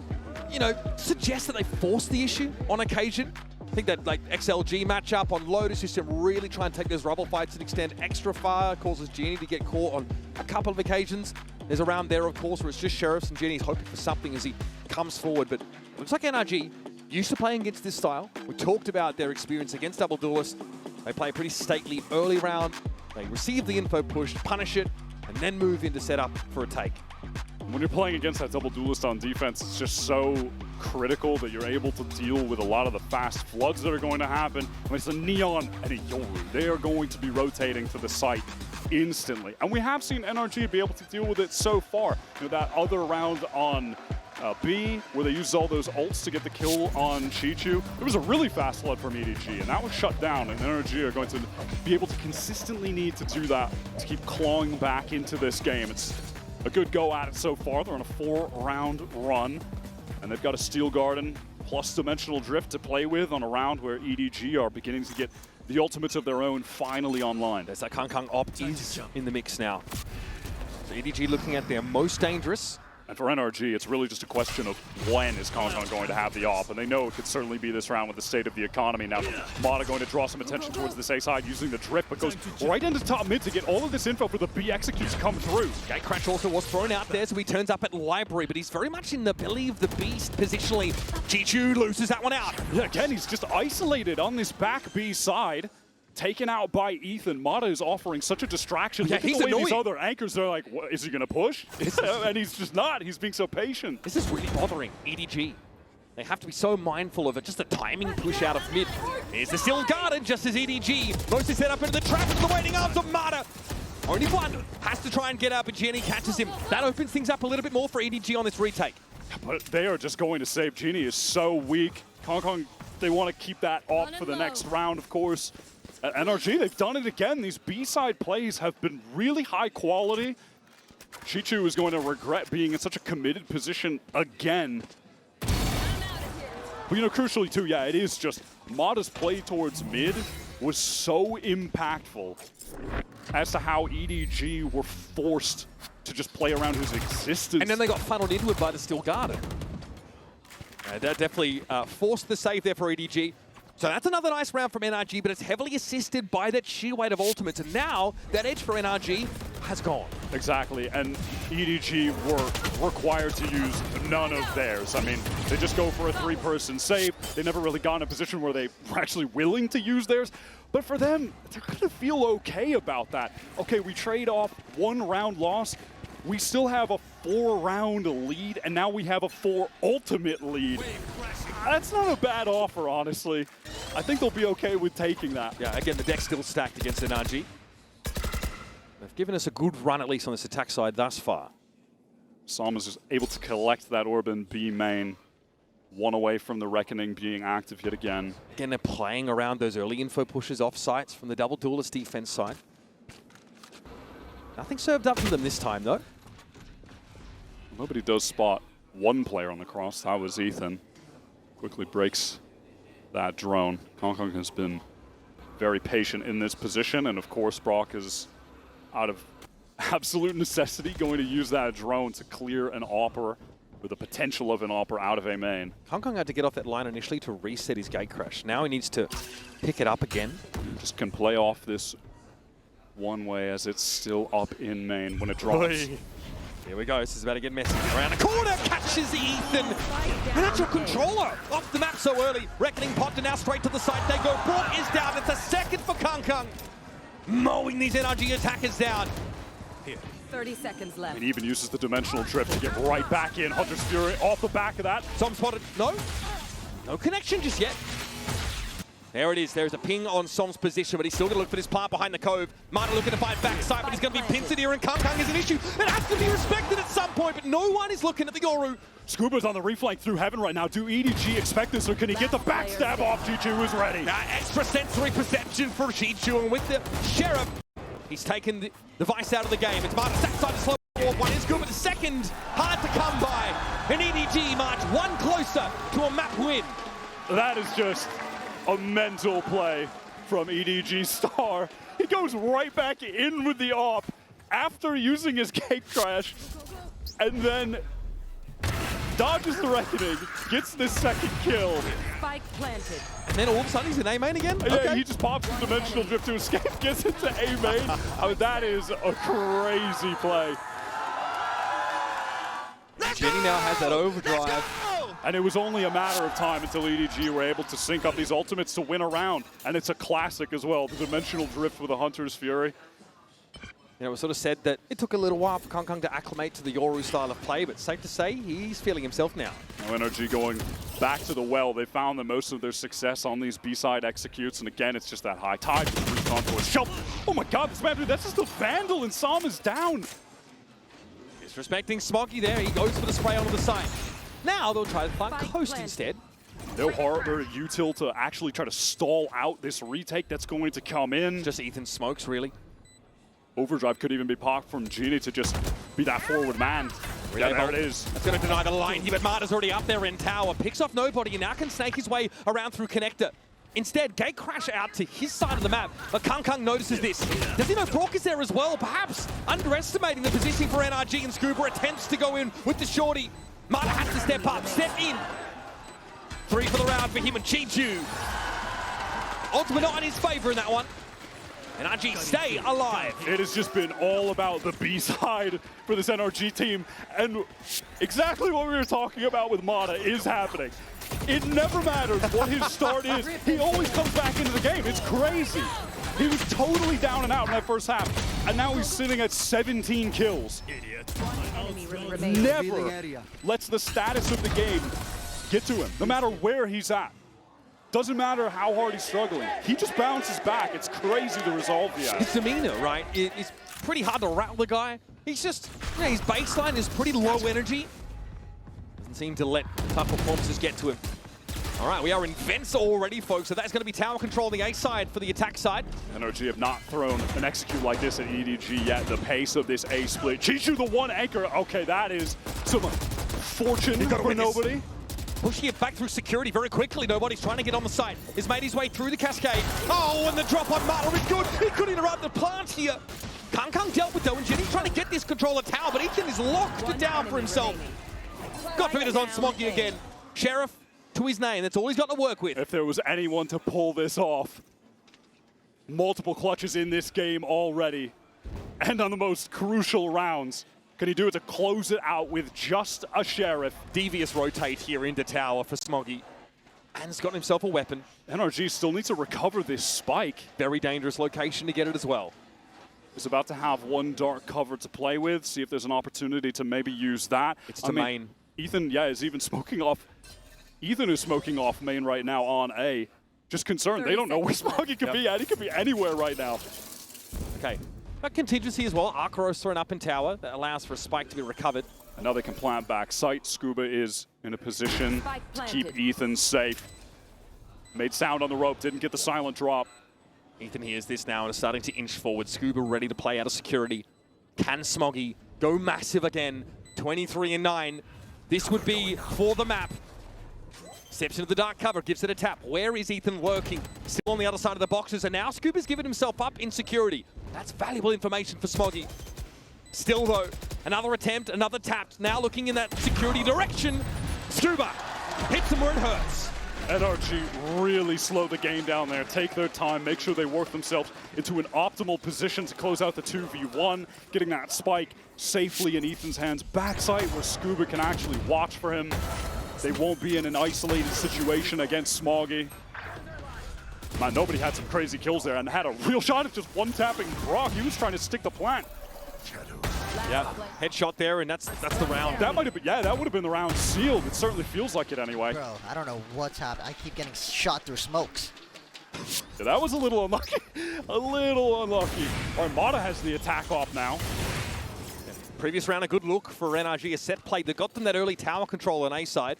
you know, suggest that they force the issue on occasion. I think that like XLG matchup on Lotus used to really try and take those rubble fights and extend extra far, causes Genie to get caught on a couple of occasions. There's a round there, of course, where it's just Sheriffs and Genie's hoping for something as he comes forward, but it looks like NRG used to playing against this style. We talked about their experience against double duelists. They play pretty stately early round. They receive the info push, punish it, and then move into setup for a take. When you're playing against that double duelist on defense, it's just so critical that you're able to deal with a lot of the fast floods that are going to happen. When it's a Neon and a Yoru, they are going to be rotating to the site instantly. And we have seen NRG be able to deal with it so far. You know, that other round on B, where they used all those ults to get the kill on Chichu. It was a really fast flood from EDG, and that was shut down, and NRG are going to be able to consistently need to do that to keep clawing back into this game. It's a good go at it so far. They're on a 4-round run, and they've got a Steel Garden plus Dimensional Drift to play with on a round where EDG are beginning to get the ultimates of their own finally online. There's that Konga op is in the mix now. So EDG looking at their most dangerous. And for NRG, it's really just a question of when is Konga going to have the op, and they know it could certainly be this round with the state of the economy. Now, Mata going to draw some attention towards this A side using the drift, but goes right into top mid to get all of this info for the B executes come through. Gatecrash also was thrown out there, so he turns up at Library, but he's very much in the belly of the beast positionally. Chichu loses that one out. Yeah, again, he's just isolated on this back B side. Taken out by Ethan. Mata is offering such a distraction. Yeah, Look at the way annoying. these other anchors are like, what, is he going to push? And he's just not. He's being so patient. This is really bothering EDG. They have to be so mindful of it. Just a timing push out of mid. Here's the Steel Garden, just as EDG mostly set up into the trap into the waiting arms of Mata. Only one has to try and get up, but Jenny catches him. That opens things up a little bit more for EDG on this retake. But they are just going to save. Genie is so weak. Konga, they want to keep that off for the next round, of course. At NRG, they've done it again. These B-side plays have been really high quality. Chichu is going to regret being in such a committed position again. But, you know, crucially, too, yeah, it is just Mata's play towards mid was so impactful as to how EDG were forced to just play around his existence. And then they got funneled into it by the Steel Garden. That definitely forced the save there for EDG. So that's another nice round from NRG, but it's heavily assisted by that sheer weight of ultimates. And now that edge for NRG has gone. Exactly, and EDG were required to use none of theirs. I mean, they just go for a 3-person save. They never really got in a position where they were actually willing to use theirs. But for them, they're going to feel okay about that. Okay, we trade off 1-round loss. We still have a 4-round lead, and now we have a 4 ultimate lead. That's not a bad offer, honestly. I think they'll be okay with taking that. Yeah, again, the deck's still stacked against NRG. They've given us a good run, at least on this attack side thus far. Som is just able to collect that orb in B main. 1 away from the Reckoning being active yet again. Again, they're playing around those early info pushes off sites from the double duelist defense side. Nothing served up for them this time, though. Nobody does spot one player on the cross. That was Ethan. Quickly breaks that drone. Konga has been very patient in this position, and of course Brock is out of absolute necessity going to use that drone to clear an AWPer with the potential of an Opera out of A main. Konga had to get off that line initially to reset his gate crash. Now he needs to pick it up again. Just can play off this one way as it's still up in main when it drops. Here we go, this is about to get messy. Around the corner, catches Ethan. And that's your controller off the map so early. Reckoning Potter now straight to the side. They go, Bort is down. It's a second for Konga. Mowing these NRG attackers down. 30 seconds left. And even uses the dimensional drift to get right back in. Hunter's Fury off the back of that. Tom spotted, no connection just yet. There it is, there's a ping on Som's position, but he's still gonna look for this plant behind the cove. Marta looking to find backside, but he's gonna be pincered here, and Konga is an issue. It has to be respected at some point, but no one is looking at the Yoru. Scuba's on the reflank through heaven right now. Do EDG expect this, or can he get the backstab off? Chichu who's ready. Extra sensory perception for Chichu, and with the Sheriff, he's taken the vice out of the game. It's Marta side to slow one is good, but the second hard to come by. And EDG march one closer to a map win. That is just a mental play from EDG Star. He goes right back in with the op after using his gate crash, and then dodges the reckoning, gets this second kill. Spike planted. And then all of a sudden he's in A main again? Yeah, Okay. he just pops the dimensional drift to escape, gets into A main. I mean, that is a crazy play. Jenny now has that overdrive. And it was only a matter of time until EDG were able to sync up these ultimates to win a round. And it's a classic as well, the dimensional drift with a Hunter's Fury. You know, it was sort of said that it took a little while for Konga to acclimate to the Yoru style of play, but safe to say he's feeling himself now. Now NRG going back to the well. They found that most of their success on these B-side executes, and again, it's just that high tide. Onto a shove. Oh my God, this man, dude, that's just a Vandal, and Sam is down. Disrespecting Smoggy there, he goes for the spray onto the side. Now they'll try to find Coast instead. No harder util to actually try to stall out this retake that's going to come in. Just Ethan smokes, really. Overdrive could even be popped from Genie to just be that forward man. Yeah, there it is. That's going to deny the line here, but Marta's already up there in tower. Picks off nobody and now can snake his way around through connector. Instead, Gate crash out to his side of the map, but Konga notices this. Does he know Brock is there as well? Perhaps underestimating the positioning for NRG, and Scuba attempts to go in with the shorty. Marta has to step up, step in. 3 for the round for him and Chichu. Ultimate not in his favor in that one. NRG stay alive. It has just been all about the B-side for this NRG team, and exactly what we were talking about with Marta is happening. It never matters what his start is. He always comes back into the game. It's crazy. He was totally down and out in that first half, and now he's sitting at 17 kills. Never lets the status of the game get to him, no matter where he's at. Doesn't matter how hard he's struggling. He just bounces back. It's crazy the resolve he has. His demeanor, right? It's pretty hard to rattle the guy. He's just, you know, his baseline is pretty low energy. Doesn't seem to let tough performances get to him. All right, we are in vents already, folks, so that's going to be tower control on the A side for the attack side. NRG have not thrown an execute like this at EDG yet. The pace of this A split. Chichu, the one anchor. Okay, that is some fortune for nobody. Pushing it back through security very quickly. Nobody's trying to get on the site. He's made his way through the cascade. Oh, and the drop on Marta is good. He could interrupt the plant here. Konga dealt with though, and Jenny's trying to get this controller tower, but Ethan is locked down for himself. God forbid it's on Smoggy again. Sheriff to his name. That's all he's got to work with. If there was anyone to pull this off, multiple clutches in this game already, and on the most crucial rounds. Can he do it to close it out with just a Sheriff? Devious rotate here into tower for Smoggy. And he's got himself a weapon. NRG still needs to recover this spike. Very dangerous location to get it as well. He's about to have one dark cover to play with, see if there's an opportunity to maybe use that. It's to main. Ethan, yeah, is even smoking off. Ethan is smoking off main right now on A. Just concerned, they don't know where Smoggy could be at. He could be anywhere right now. Okay. A contingency as well. Arkaros thrown up in tower. That allows for a spike to be recovered. And now they can plant back sight. Scuba is in a position to keep Ethan safe. Made sound on the rope, didn't get the silent drop. Ethan hears this now and is starting to inch forward. Scuba ready to play out of security. Can Smoggy go massive again? 23 and 9. This would be for the map. Steps into the dark cover, gives it a tap. Where is Ethan lurking? Still on the other side of the boxes, and now Scuba's given himself up in security. That's valuable information for Smoggy. Still though, another attempt, another tap. Now looking in that security direction. Scuba hits him where it hurts. NRG really slow the game down there, take their time, make sure they work themselves into an optimal position to close out the 2v1, getting that spike safely in Ethan's hands. Backside where Scuba can actually watch for him. They won't be in an isolated situation against Smoggy. Man, nobody had some crazy kills there and had a real shot at just one-tapping Brock. He was trying to stick the plant. Yeah, headshot there, and that's the round. That might have been, yeah, that would have been the round sealed. It certainly feels like it anyway. Bro, I don't know what's happening. I keep getting shot through smokes. Yeah, that was a little unlucky. A little unlucky. Armada has the attack off now. Previous round, a good look for NRG, a set play that got them that early tower control on A side.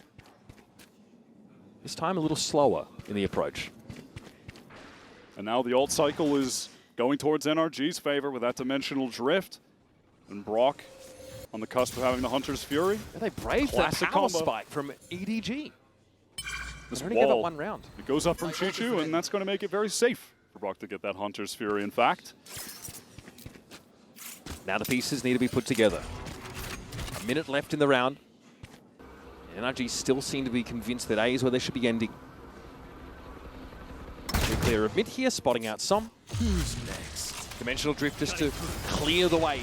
This time a little slower in the approach. And now the ult cycle is going towards NRG's favor with that dimensional drift. And Brock on the cusp of having the Hunter's Fury. Yeah, they braved that Classic power combo. spike from EDG. This only gave up wall, one round. it goes up from Chichu, and that's going to make it very safe for Brock to get that Hunter's Fury, in fact. Now the pieces need to be put together. A minute left in the round. NRG still seem to be convinced that A is where they should be ending. They're clear of mid here, spotting out some. Who's next? Dimensional drift just to clear the way.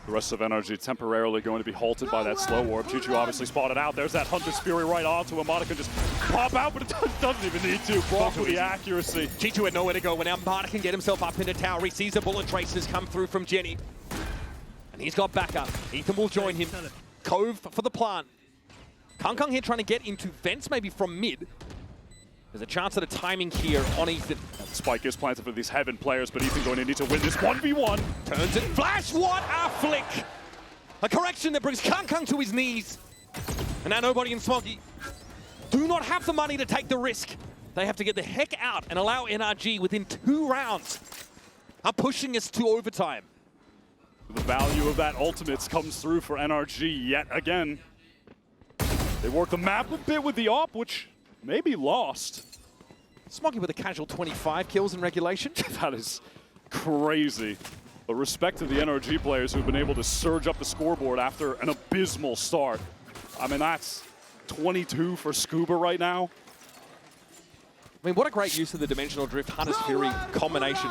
The rest of NRG temporarily going to be halted by that slow warp. Chichu obviously spotted out. There's that Hunter's Fury right onto him. Amada can just pop out, but it doesn't even need to. Brock with the accuracy. Chichu had nowhere to go, and now Marta can get himself up into tower. He sees the bullet traces come through from Jenny. And he's got backup. Ethan will join him. Cove for the plant. Kung here trying to get into vents, maybe from mid. There's a chance at a timing here on Ethan. Spike is planted for these Heaven players, but Ethan going to need to win this 1v1. Turns it, flash, what a flick! A correction that brings Kung to his knees. And now nobody in Smoggy do not have the money to take the risk. They have to get the heck out and allow NRG within 2 rounds. Are pushing us to overtime. The value of that ultimates comes through for NRG yet again. They work the map a bit with the op, which may be lost. Smoggy with a casual 25 kills in regulation. That is crazy. But respect to the NRG players who've been able to surge up the scoreboard after an abysmal start. I mean, that's 22 for Scuba right now. I mean, what a great use of the Dimensional Drift Hunter's Fury combination.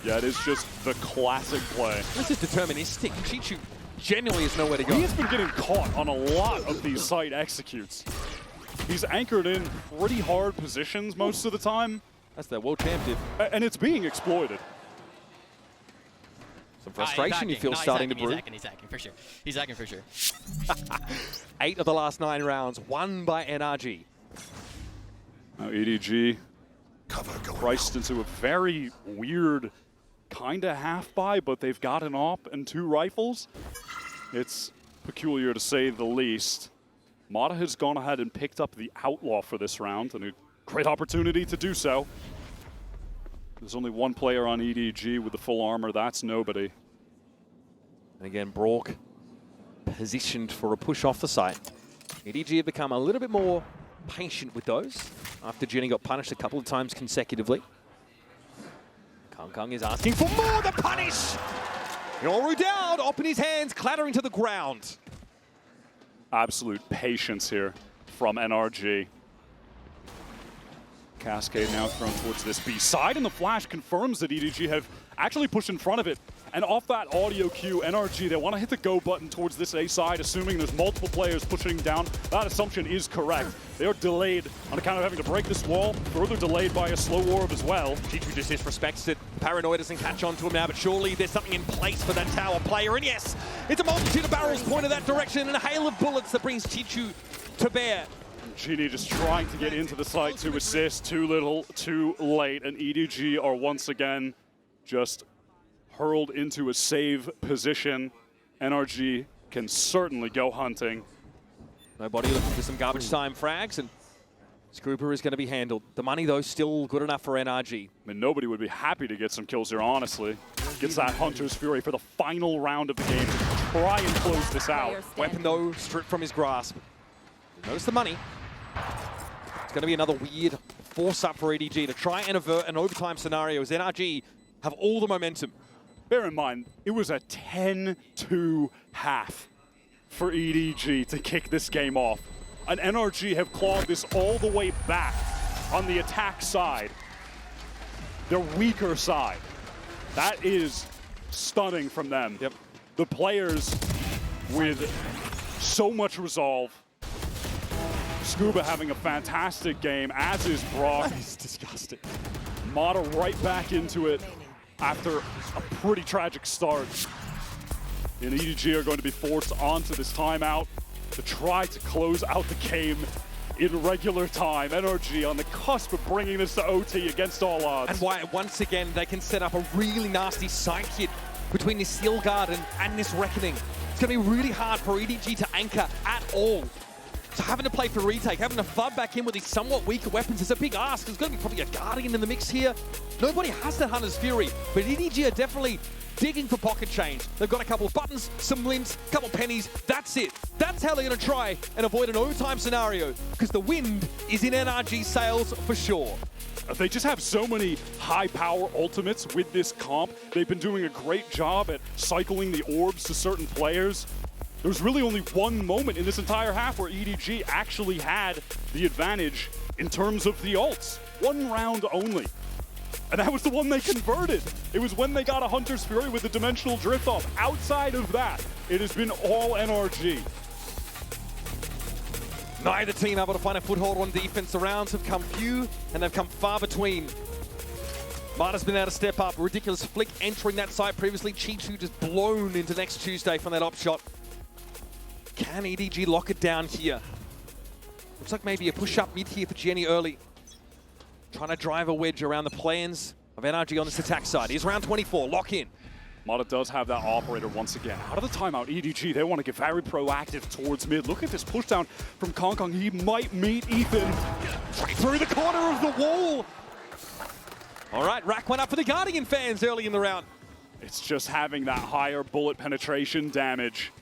Yeah, it is just the classic play. This is deterministic. Chichu genuinely has nowhere to go. He has been getting caught on a lot of these side executes. He's anchored in pretty hard positions most of the time. That's the world champion. And it's being exploited. Some frustration you feel starting to brew. He's hacking for sure. He's hacking for sure. 8 of the last 9 rounds, won by NRG. Now EDG priced into a very weird kind of half-buy, but they've got an op and 2 rifles. It's peculiar to say the least. Mata has gone ahead and picked up the Outlaw for this round, and a great opportunity to do so. There's only one player on EDG with the full armor. That's nobody. And again, Brock positioned for a push off the site. EDG have become a little bit more patient with those after Jenny got punished a couple of times consecutively. Kung is asking for more to punish. Yoru down, op in his hands, clattering to the ground. Absolute patience here from NRG. Cascade now thrown towards this B side, and the flash confirms that EDG have actually pushed in front of it. And off that audio cue, NRG, they want to hit the go button towards this A side, assuming there's multiple players pushing down. That assumption is correct. They are delayed on account of having to break this wall, further delayed by a slow orb as well. Chichu just disrespects it. Paranoid doesn't catch on to him now, but surely there's something in place for that tower player. And yes, it's a multitude of barrels pointed that direction and a hail of bullets that brings Chichu to bear. Genie just trying to get into the site to assist. Too little, too late. And EDG are once again just hurled into a save position. NRG can certainly go hunting. Nobody looking for some garbage time frags, and Scooper is going to be handled. The money, though, still good enough for NRG. I mean, nobody would be happy to get some kills here, honestly. Gets that Hunter's Fury for the final round of the game to try and close this out. Weapon, though, stripped from his grasp. Notice the money. It's going to be another weird force-up for EDG to try and avert an overtime scenario as NRG have all the momentum. Bear in mind, it was a 10-2 half for EDG to kick this game off. And NRG have clawed this all the way back on the attack side, their weaker side. That is stunning from them. Yep. The players with so much resolve. Scuba having a fantastic game, as is Brock. He's disgusting. Mata right back into it after a pretty tragic start. And EDG are going to be forced onto this timeout to try to close out the game in regular time. NRG on the cusp of bringing this to OT against all odds. And why, once again, they can set up a really nasty side hit between this Steel Garden and this Reckoning. It's going to be really hard for EDG to anchor at all. So having to play for retake, having to flood back in with these somewhat weaker weapons is a big ask. There's going to be probably a Guardian in the mix here. Nobody has that Hunter's Fury, but EDG are definitely digging for pocket change. They've got a couple of buttons, some limbs, a couple pennies. That's it. That's how they're going to try and avoid an overtime scenario, because the wind is in NRG sails for sure. They just have so many high-power ultimates with this comp. They've been doing a great job at cycling the orbs to certain players. There was really only one moment in this entire half where EDG actually had the advantage in terms of the ults. One round only. And that was the one they converted. It was when they got a Hunter's Fury with the Dimensional Drift off. Outside of that, it has been all NRG. Neither team able to find a foothold on defense. The rounds have come few, and they've come far between. Mata's been able to step up. Ridiculous flick entering that site previously. Chi-Chu just blown into next Tuesday from that op shot. Can EDG lock it down here? Looks like maybe a push-up mid here for Jenny early. Trying to drive a wedge around the plans of NRG on this attack side. Here's round 24, lock in. Mata does have that operator once again. Out of the timeout, EDG, they want to get very proactive towards mid. Look at this push down from Konga. He might meet Ethan. Right through the corner of the wall. All right, rack one up for the Guardian fans early in the round. It's just having that higher bullet penetration damage.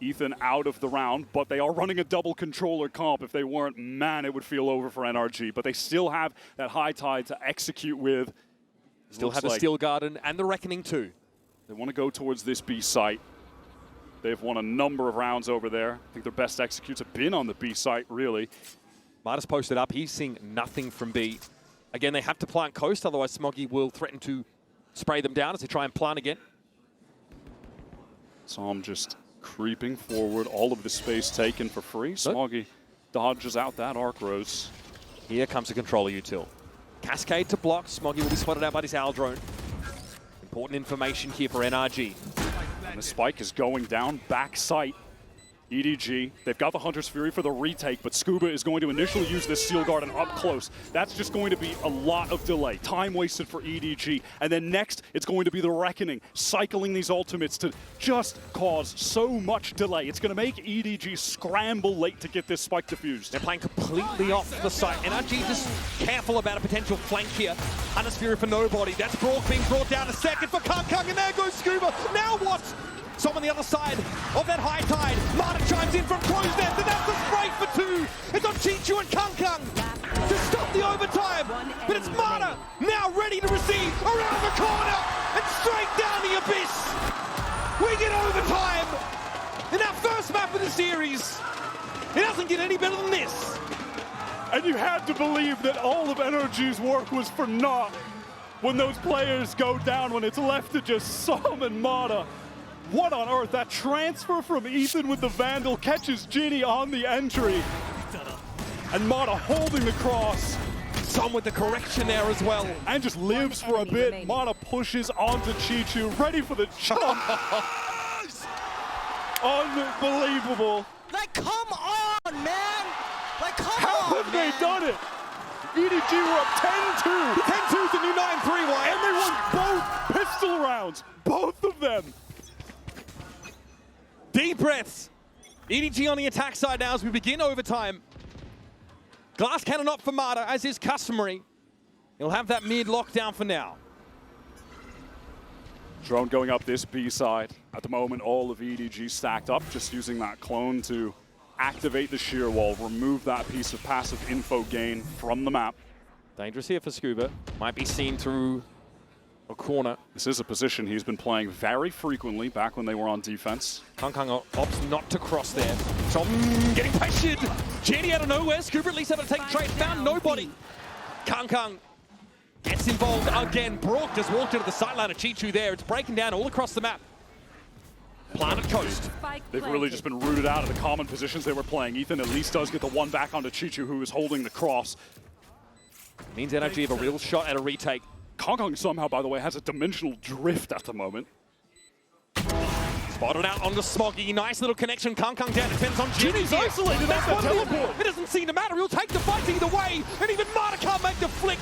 Ethan out of the round, but they are running a double controller comp. If they weren't, man, it would feel over for NRG. But they still have that high tide to execute with. Still have the Steel Garden and the Reckoning too. They want to go towards this B site. They've won a number of rounds over there. I think their best executes have been on the B site, really. Mata's posted up. He's seeing nothing from B. Again, they have to plant coast, otherwise Smoggy will threaten to spray them down as they try and plant again. So I'm just creeping forward, all of the space taken for free. Smoggy dodges out that arc rose. Here comes the controller util. Cascade to block. Smoggy will be spotted out by this Owl drone. Important information here for NRG. And the spike is going down, back sight. EDG, they've got the Hunter's Fury for the retake, but Scuba is going to initially use this Steel Garden up close. That's just going to be a lot of delay, time wasted for EDG. And then next, it's going to be the Reckoning, cycling these ultimates to just cause so much delay. It's going to make EDG scramble late to get this spike defused. They're playing completely off the site. NRG just careful about a potential flank here. Hunter's Fury for nobody. That's Brock being brought down a second for Kung, and there goes Scuba. Now what? So on the other side of that high tide, Mata chimes in from close nest, and that's the spray for two. It's on Chi-Chu and Kung to stop the overtime. But it's Mata now ready to receive around the corner and straight down the abyss. We get overtime in our first map of the series. It doesn't get any better than this. And you had to believe that all of NRG's work was for naught when those players go down, when it's left to just summon Mata. What on earth? That transfer from Ethan with the Vandal catches Ginny on the entry. And Mata holding the cross. Some with the correction there as well. And just lives for a bit. Mata pushes onto Chi-Chu, ready for the jump. Unbelievable. Like, come on, man! Like, come How on, have man! they done it? EDG were up 10-2. 10-2's the new 9-3, Wyatt. And they won both pistol rounds. Both of them. Deep breaths. EDG on the attack side now as we begin overtime. Glass cannon up for Mata, as is customary. He'll have that mid lockdown for now. Drone going up this B side. At the moment, all of EDG stacked up, just using that clone to activate the shear wall, remove that piece of passive info gain from the map. Dangerous here for Scuba. Might be seen through a corner. This is a position he's been playing very frequently back when they were on defense. Konga opts not to cross there. So getting pressured. Jenny out of nowhere. Scuba at least able to take a trade. Found nobody. Konga gets involved again. Brook just walked into the sideline of Chichu there. It's breaking down all across the map. Planted coast. They've really just been rooted out of the common positions they were playing. Ethan at least does get the one back onto Chichu, who is holding the cross. Means NRG have a real shot at a retake. Konga somehow, by the way, has a dimensional drift at the moment. Spotted out on the Smoggy. Nice little connection. Konga down. Depends on Jenny. Jenny's isolated. That's the teleport. It doesn't seem to matter. He'll take the fight either way. And even Marta can't make the flick.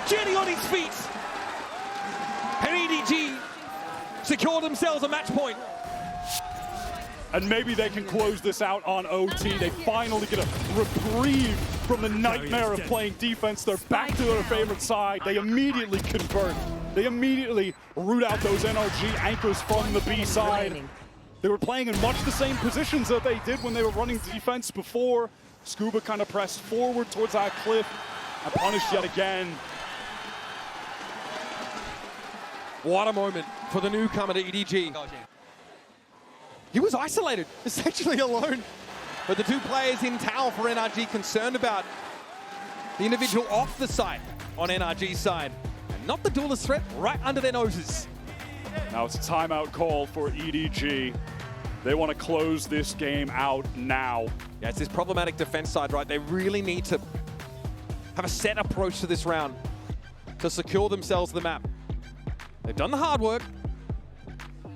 Jenny on his feet. And EDG secure themselves a match point. And maybe they can close this out on OT. They finally get a reprieve from the nightmare of playing defense. They're back to their favorite side. They immediately convert. They immediately root out those NRG anchors from the B side. They were playing in much the same positions that they did when they were running defense before. Scuba kind of pressed forward towards that cliff and punished yet again. What a moment for the newcomer to EDG. He was isolated, essentially alone. But the two players in tower for NRG concerned about the individual off the site on NRG's side. And not the duelist threat right under their noses. Now it's a timeout call for EDG. They want to close this game out now. Yeah, it's this problematic defense side, right? They really need to have a set approach to this round to secure themselves the map. They've done the hard work,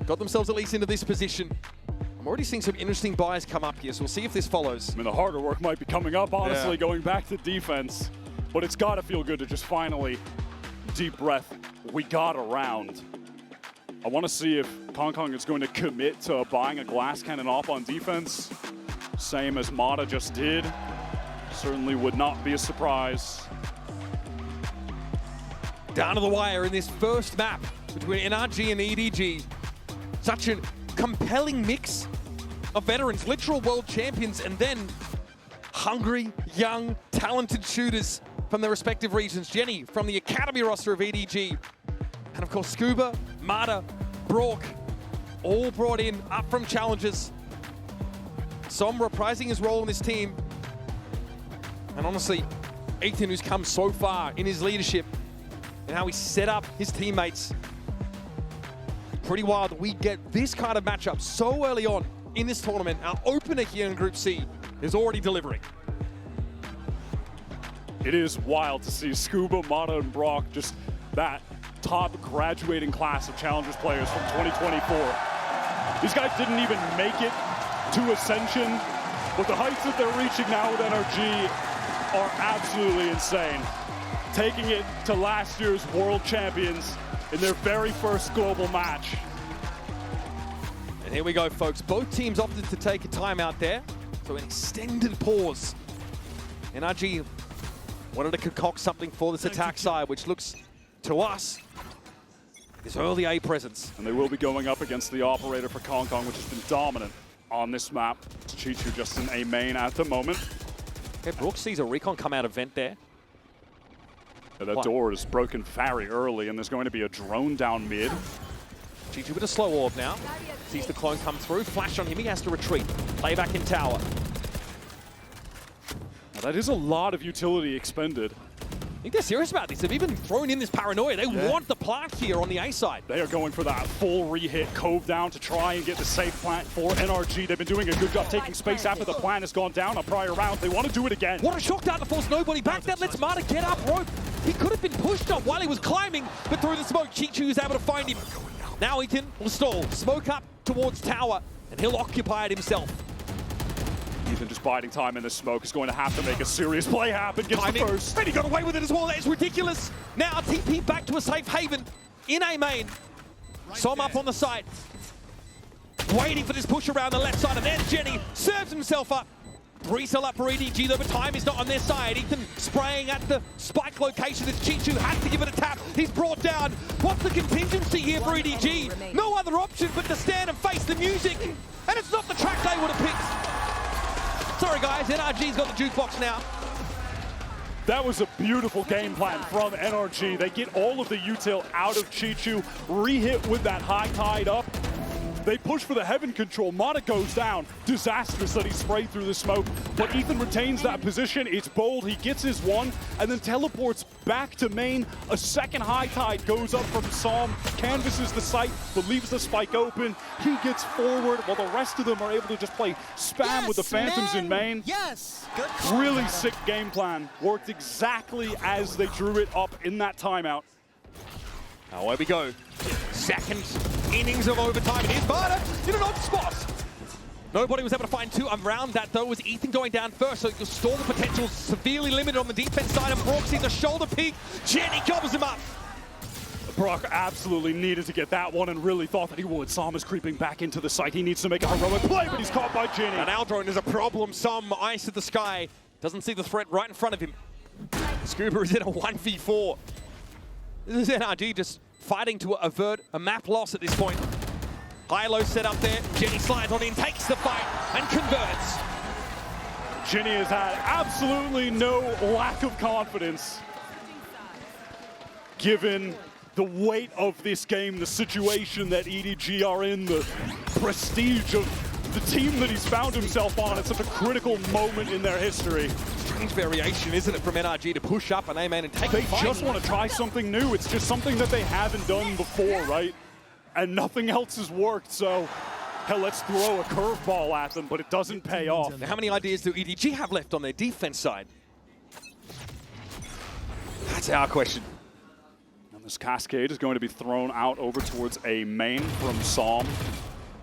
got themselves at least into this position. I'm already seeing some interesting buys come up here, so we'll see if this follows. I mean, the harder work might be coming up, honestly, going back to defense. But it's got to feel good to just finally, deep breath, we got a round. I want to see if Konga is going to commit to buying a glass cannon off on defense, same as Mata just did. Certainly would not be a surprise. Down to the wire in this first map between NRG and EDG. Such a compelling mix of veterans, literal world champions, and then hungry, young, talented shooters from their respective regions. Jenny from the academy roster of EDG. And of course, Scuba, Marta, Brook, all brought in up from challenges. Som reprising his role in this team. And honestly, Ethan, who's come so far in his leadership and how he set up his teammates. Pretty wild that we get this kind of matchup so early on in this tournament. Our opener here in Group C is already delivering. It is wild to see Scuba, Mata, and Brock, just that top graduating class of Challengers players from 2024. These guys didn't even make it to Ascension, but the heights that they're reaching now with NRG are absolutely insane. Taking it to last year's World Champions in their very first global match. And here we go, folks. Both teams opted to take a timeout there, so an extended pause. NRG wanted to concoct something for this attack side, which looks to us is early A presence. And they will be going up against the operator for Konga, which has been dominant on this map. Chichu just in A main at the moment. Okay, Brooks sees a recon come out of vent there. That door is broken very early, and there's going to be a drone down mid. Chichu with a slow orb now. Sees the clone come through. Flash on him. He has to retreat. Play back in tower. Now that is a lot of utility expended. I think they're serious about this. They've even thrown in this paranoia. They want the plant here on the A side. They are going for that full re-hit Cove down to try and get the safe plant for NRG. They've been doing a good job taking space after the plant has gone down on prior rounds. They want to do it again. What a shock down to force nobody back. That lets Marta get up rope. He could have been pushed up while he was climbing, but through the smoke, Chichu is able to find him. Now Ethan will stall. Smoke up towards tower, and he'll occupy it himself. Ethan just biding time in the smoke is going to have to make a serious play happen. Gets the first. And he got away with it as well. That is ridiculous. Now TP back to a safe haven in A main. Som up on the site. Waiting for this push around the left side, and there's Jenny. Serves himself up. Resell up for EDG, though, but time is not on their side. Ethan spraying at the spike location as Chichu has to give it a tap. He's brought down. What's the contingency here for EDG? No other option but to stand and face the music. And it's not the track they would have picked. Sorry, guys, NRG's got the jukebox now. That was a beautiful game plan from NRG. They get all of the util out of Chichu, re-hit with that high tide up. They push for the heaven control. Mata goes down. Disastrous that he sprayed through the smoke. But Ethan retains that position. It's bold. He gets his one and then teleports back to main. A second high tide goes up from Psalm, canvases the site, but leaves the spike open. He gets forward while the rest of them are able to just play spam with the Phantoms in main. Yes! Good call, Really Mata. sick game plan. Worked exactly as they drew it up in that timeout. Now away we go. Second innings of overtime. It is Mata in an odd spot. Nobody was able to find two. Around that, though, was Ethan going down first, so your stall potential severely limited on the defense side, and Brock sees the shoulder peak. Jenny gobbles him up. Brock absolutely needed to get that one and really thought that he would. Sam is creeping back into the site. He needs to make a heroic play, but he's caught by Jenny. And Aldrone is a problem. Some ice at the sky. Doesn't see the threat right in front of him. Scuba is in a 1v4. This is NRG just fighting to avert a map loss at this point. High-low set up there. Jenny slides on in, takes the fight, and converts. Jenny has had absolutely no lack of confidence given the weight of this game, the situation that EDG are in, the prestige of the team that he's found himself on at such a critical moment in their history. Strange variation, isn't it, from NRG to push up an A-man and take They the fight. just want to try something new. It's just something that they haven't done before, right? And nothing else has worked, so hell, let's throw a curveball at them, but it doesn't pay off. Now, how many ideas do EDG have left on their defense side? That's our question. And this cascade is going to be thrown out over towards a main from Psalm,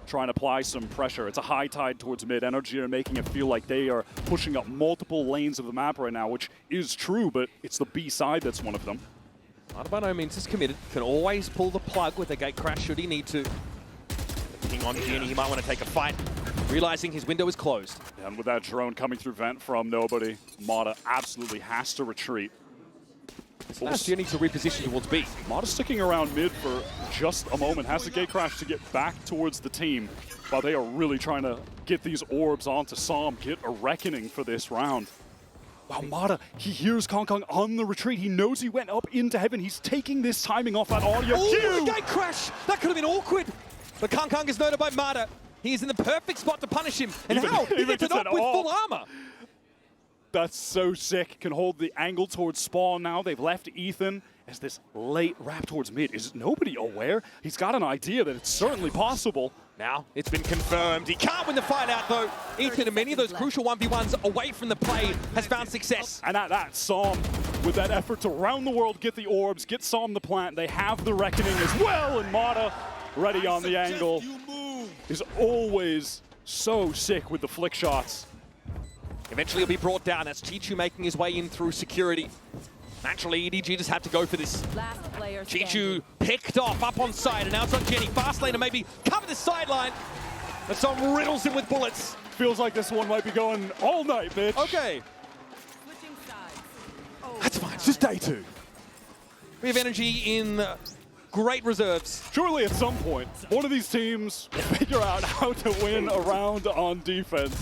trying to apply some pressure. It's a high tide towards mid. NRG are making it feel like they are pushing up multiple lanes of the map right now, which is true, but it's the B side that's one of them. Mata by no means is committed. Can always pull the plug with a gate crash should he need to. Depending on Jenny, he might want to take a fight, realizing his window is closed. And with that drone coming through vent from nobody, Mata absolutely has to retreat. Now Jenny to reposition towards B. Mata sticking around mid for just a moment, has the gate crash to get back towards the team, while they are really trying to get these orbs onto Psalm, get a reckoning for this round. Wow, Mata, he hears Konga on the retreat. He knows he went up into heaven. He's taking this timing off that audio cue. Gate crash! That could have been awkward. But Konga is noted by Mata. He is in the perfect spot to punish him. And how? He gets it up with full armor. That's so sick. Can hold the angle towards spawn now. They've left Ethan as this late wrap towards mid. Is nobody aware? He's got an idea that it's certainly possible. Now it's been confirmed. He can't win the fight out though. Ethan, in many of those crucial 1v1s away from the play, has found success. And at that, Psalm, with that effort to round the world, get the orbs, get Psalm the plant, they have the reckoning as well. And Mata, ready on the angle, is always so sick with the flick shots. Eventually he'll be brought down. That's Chichu making his way in through security. Naturally, EDG just had to go for this. Chichu picked off up on side, and now it's on Jenny. Fast lane to maybe cover the sideline. But some riddles him with bullets. Feels like this one might be going all night, bitch. Okay. That's fine. It's just day two. We have energy in great reserves. Surely at some point, one of these teams will figure out how to win a round on defense.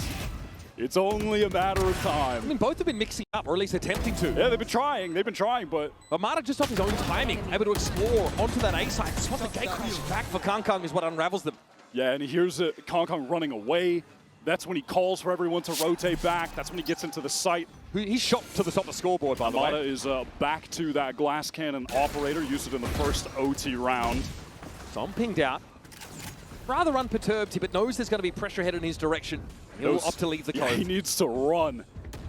It's only a matter of time. I mean, both have been mixing up, or at least attempting to. Yeah, they've been trying, but Mata just off his own timing, able to explore onto that A side. Just want the gate crash back for Konga is what unravels them. yeah, and he hears Konga running away. That's when he calls for everyone to rotate back. That's when he gets into the site. He's shot to the top of the scoreboard, by the Mata way. is back to that glass cannon operator, used it in the first OT round. So I'm pinged out. Rather unperturbed, but knows there's going to be pressure headed in his direction. He'll opt to leave the cove. Yeah, he needs to run.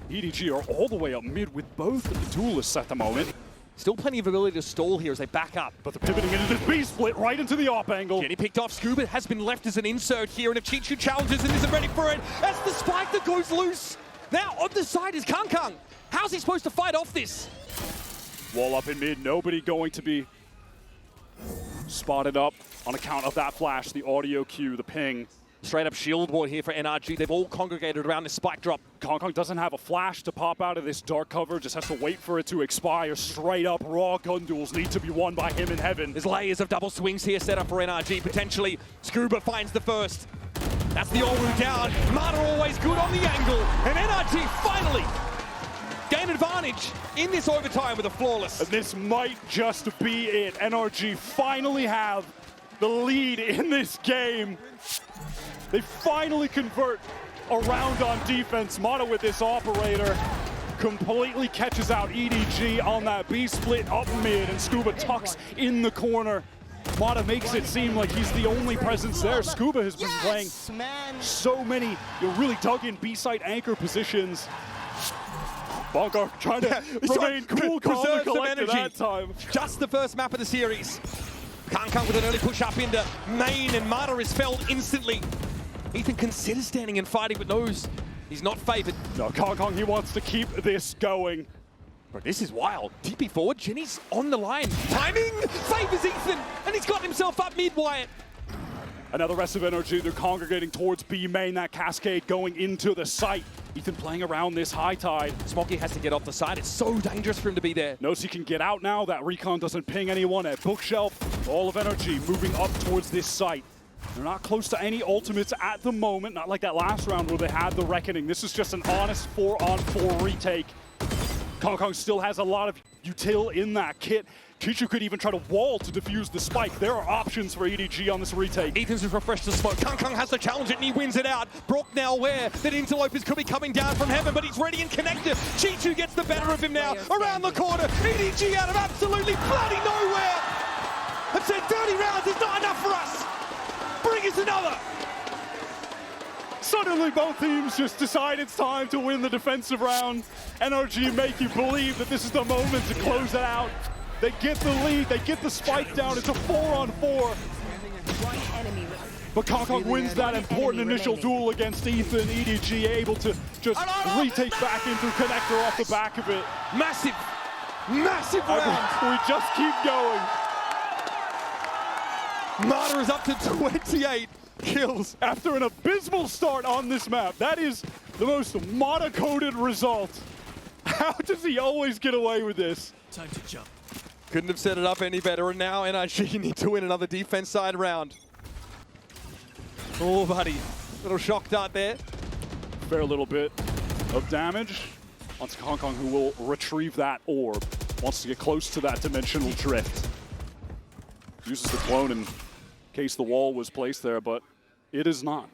EDG are all the way up mid with both the duelists at the moment. Still plenty of ability to stall here as they back up. But they're pivoting into this B-split right into the op angle. Jenny picked off. Scuba has been left as an insert here, and if Chichu challenges and isn't ready for it, that's the spike that goes loose. Now on the side is Konga. How's he supposed to fight off this? Wall up in mid, nobody going to be spotted up on account of that flash, the audio cue, the ping. Straight up shield wall here for NRG. They've all congregated around this spike drop. Konga doesn't have a flash to pop out of this dark cover, just has to wait for it to expire. Straight up raw gun duels need to be won by him in heaven. There's layers of double swings here set up for NRG, potentially. Scuba finds the first. That's the Oru down. Mata always good on the angle. And NRG finally an advantage in this overtime with a flawless. And this might just be it. NRG finally have the lead in this game. They finally convert around on defense. Mata with this operator completely catches out EDG on that B split up mid, and Scuba tucks in the corner. Mata makes it seem like he's the only presence there. Scuba has been playing so many really dug in B-side anchor positions. Bongar trying to remain cool, calm, and collected that time. Just the first map of the series. Konga with an early push up into main, and Mata is felled instantly. Ethan considers standing and fighting, but knows he's not favored. No, Konga, he wants to keep this going. Bro, this is wild. TP forward, Jenny's on the line. Timing favors Ethan, and he's got himself up mid-wire. And now the rest of NRG, they're congregating towards B main, that cascade going into the site. Ethan playing around this high tide. Smokey has to get off the side. It's so dangerous for him to be there. Knows he can get out now. That recon doesn't ping anyone at bookshelf. All of NRG moving up towards this site. They're not close to any ultimates at the moment, not like that last round where they had the reckoning. This is just an honest 4-on-4 retake. Konga still has a lot of util in that kit. Chichu could even try to wall to defuse the spike. There are options for EDG on this retake. Ethan's just refreshed the smoke. Konga has to challenge it and he wins it out. Brock now aware that Interlopers could be coming down from heaven, but he's ready and connected. Chichu gets the better of him now. Around the corner, EDG out of absolutely bloody nowhere. I've said 30 rounds is not enough for us. Bring us another. Suddenly both teams just decide it's time to win the defensive round. NRG make you believe that this is the moment to close it out. They get the lead, they get the spike down, it's a 4-on-4. But Konga wins that important initial duel against Ethan. EDG able to just retake back into connector off the back of it. Massive, massive round. We just keep going. Mata is up to 28 kills. After an abysmal start on this map, that is the most Mata-coded result. How does he always get away with this? Time to jump. Couldn't have set it up any better, and now NRG need to win another defense side round. Oh, buddy. Little shock dart there. Fair little bit of damage. Onto Konga, who will retrieve that orb. Wants to get close to that dimensional drift. Uses the clone in case the wall was placed there, but it is not.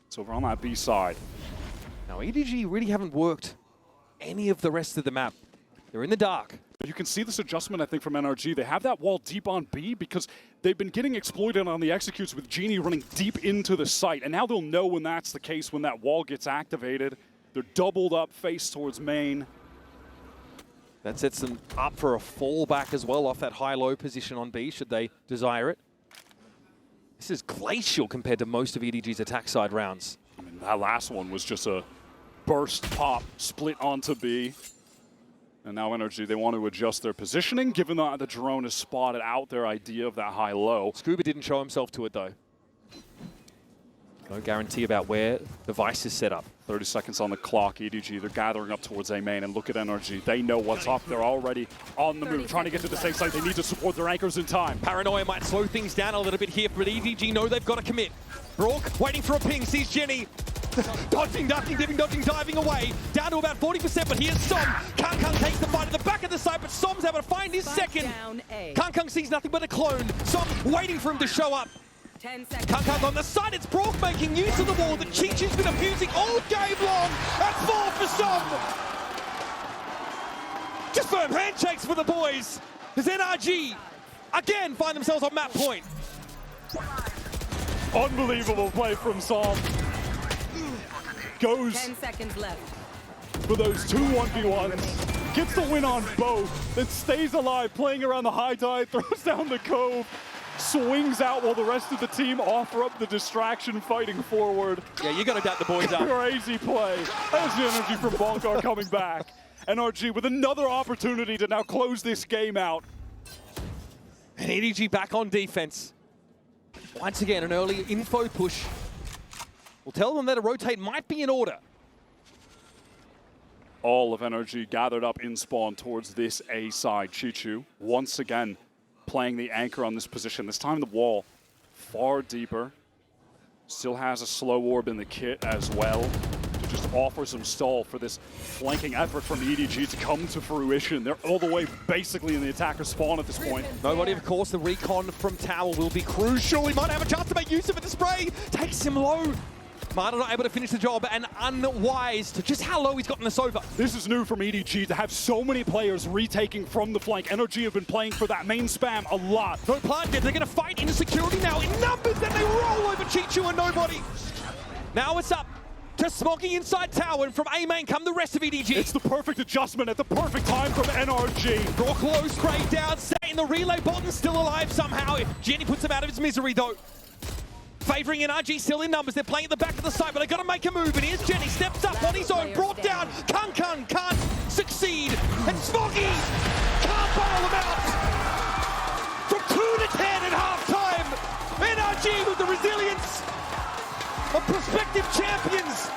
It's over on that B side. Now, EDG really haven't worked any of the rest of the map. They're in the dark. You can see this adjustment, I think, from NRG. They have that wall deep on B because they've been getting exploited on the executes with Genie running deep into the site. And now they'll know when that's the case, when that wall gets activated. They're doubled up, face towards main. That sets them up for a fallback as well off that high-low position on B, should they desire it. This is glacial compared to most of EDG's attack side rounds. I mean, that last one was just a burst pop, split onto B. And now NRG, they want to adjust their positioning, given that the drone has spotted out their idea of that high-low. Scuba didn't show himself to it, though. No guarantee about where the Vice is set up. 30 seconds on the clock, EDG, they're gathering up towards A main, and look at NRG. They know what's up. They're already on the move, trying to get to the same site. They need to support their anchors in time. Paranoia might slow things down a little bit here, but EDG know they've got to commit. Brock waiting for a ping, sees Jenny. Dodging, ducking, dipping, dodging, diving away. Down to about 40%, but here's Som. Konga takes the fight at the back of the site, but Som's able to find his second. Konga sees nothing but a clone. Som waiting for him to show up. 10 seconds. Konga on the side, it's Brock making use of the wall that Chichu's been abusing all game long. At 4 for Som. Just firm handshakes for the boys. As NRG again find themselves on map point. Unbelievable play from Som. Goes 10 seconds left. for those two 1v1s. Gets the win on both. Then stays alive, playing around the high tide, throws down the cove. Swings out while the rest of the team offer up the distraction, fighting forward. Yeah, you got to doubt the boys up. Crazy play. There's the energy from Bongar coming back. NRG with another opportunity to now close this game out. And EDG back on defense. Once again, an early info push. We'll tell them that a rotate might be in order. All of NRG gathered up in spawn towards this A side. Chichu once again playing the anchor on this position. This time the wall far deeper. Still has a slow orb in the kit as well to just offer some stall for this flanking effort from EDG to come to fruition. They're all the way basically in the attacker spawn at this point. Nobody, of course. The recon from Tower will be crucial. He might have a chance to make use of it. The spray takes him low. Marta not able to finish the job, and unwise to just how low he's gotten this over. This is new from EDG to have so many players retaking from the flank. NRG have been playing for that main spam a lot. No plant yet. They're going to fight into security now in numbers, then they roll over Chichu and Nobody. Now it's up to Smoggy inside Tower, and from A main come the rest of EDG. It's the perfect adjustment at the perfect time from NRG. Draw close, spray down, stay in the relay. Bottom still alive somehow. Jenny puts him out of his misery though. Favouring NRG still in numbers. They're playing at the back of the site, but they've got to make a move. And here's Jenny, steps up on his own, brought down. Konga can't succeed. And Smoggy can't bail them out. From 2 to 10 at halftime. NRG with the resilience of prospective champions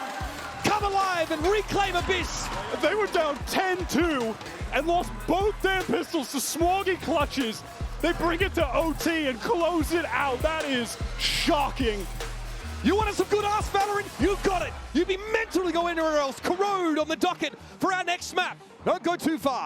come alive and reclaim Abyss. They were down 10-2 and lost both their pistols to Smoggy clutches. They bring it to OT and close it out. That is shocking. You wanted some good ass Valorant? You got it. You'd be meant to go anywhere else. Corrode on the docket for our next map. Don't go too far.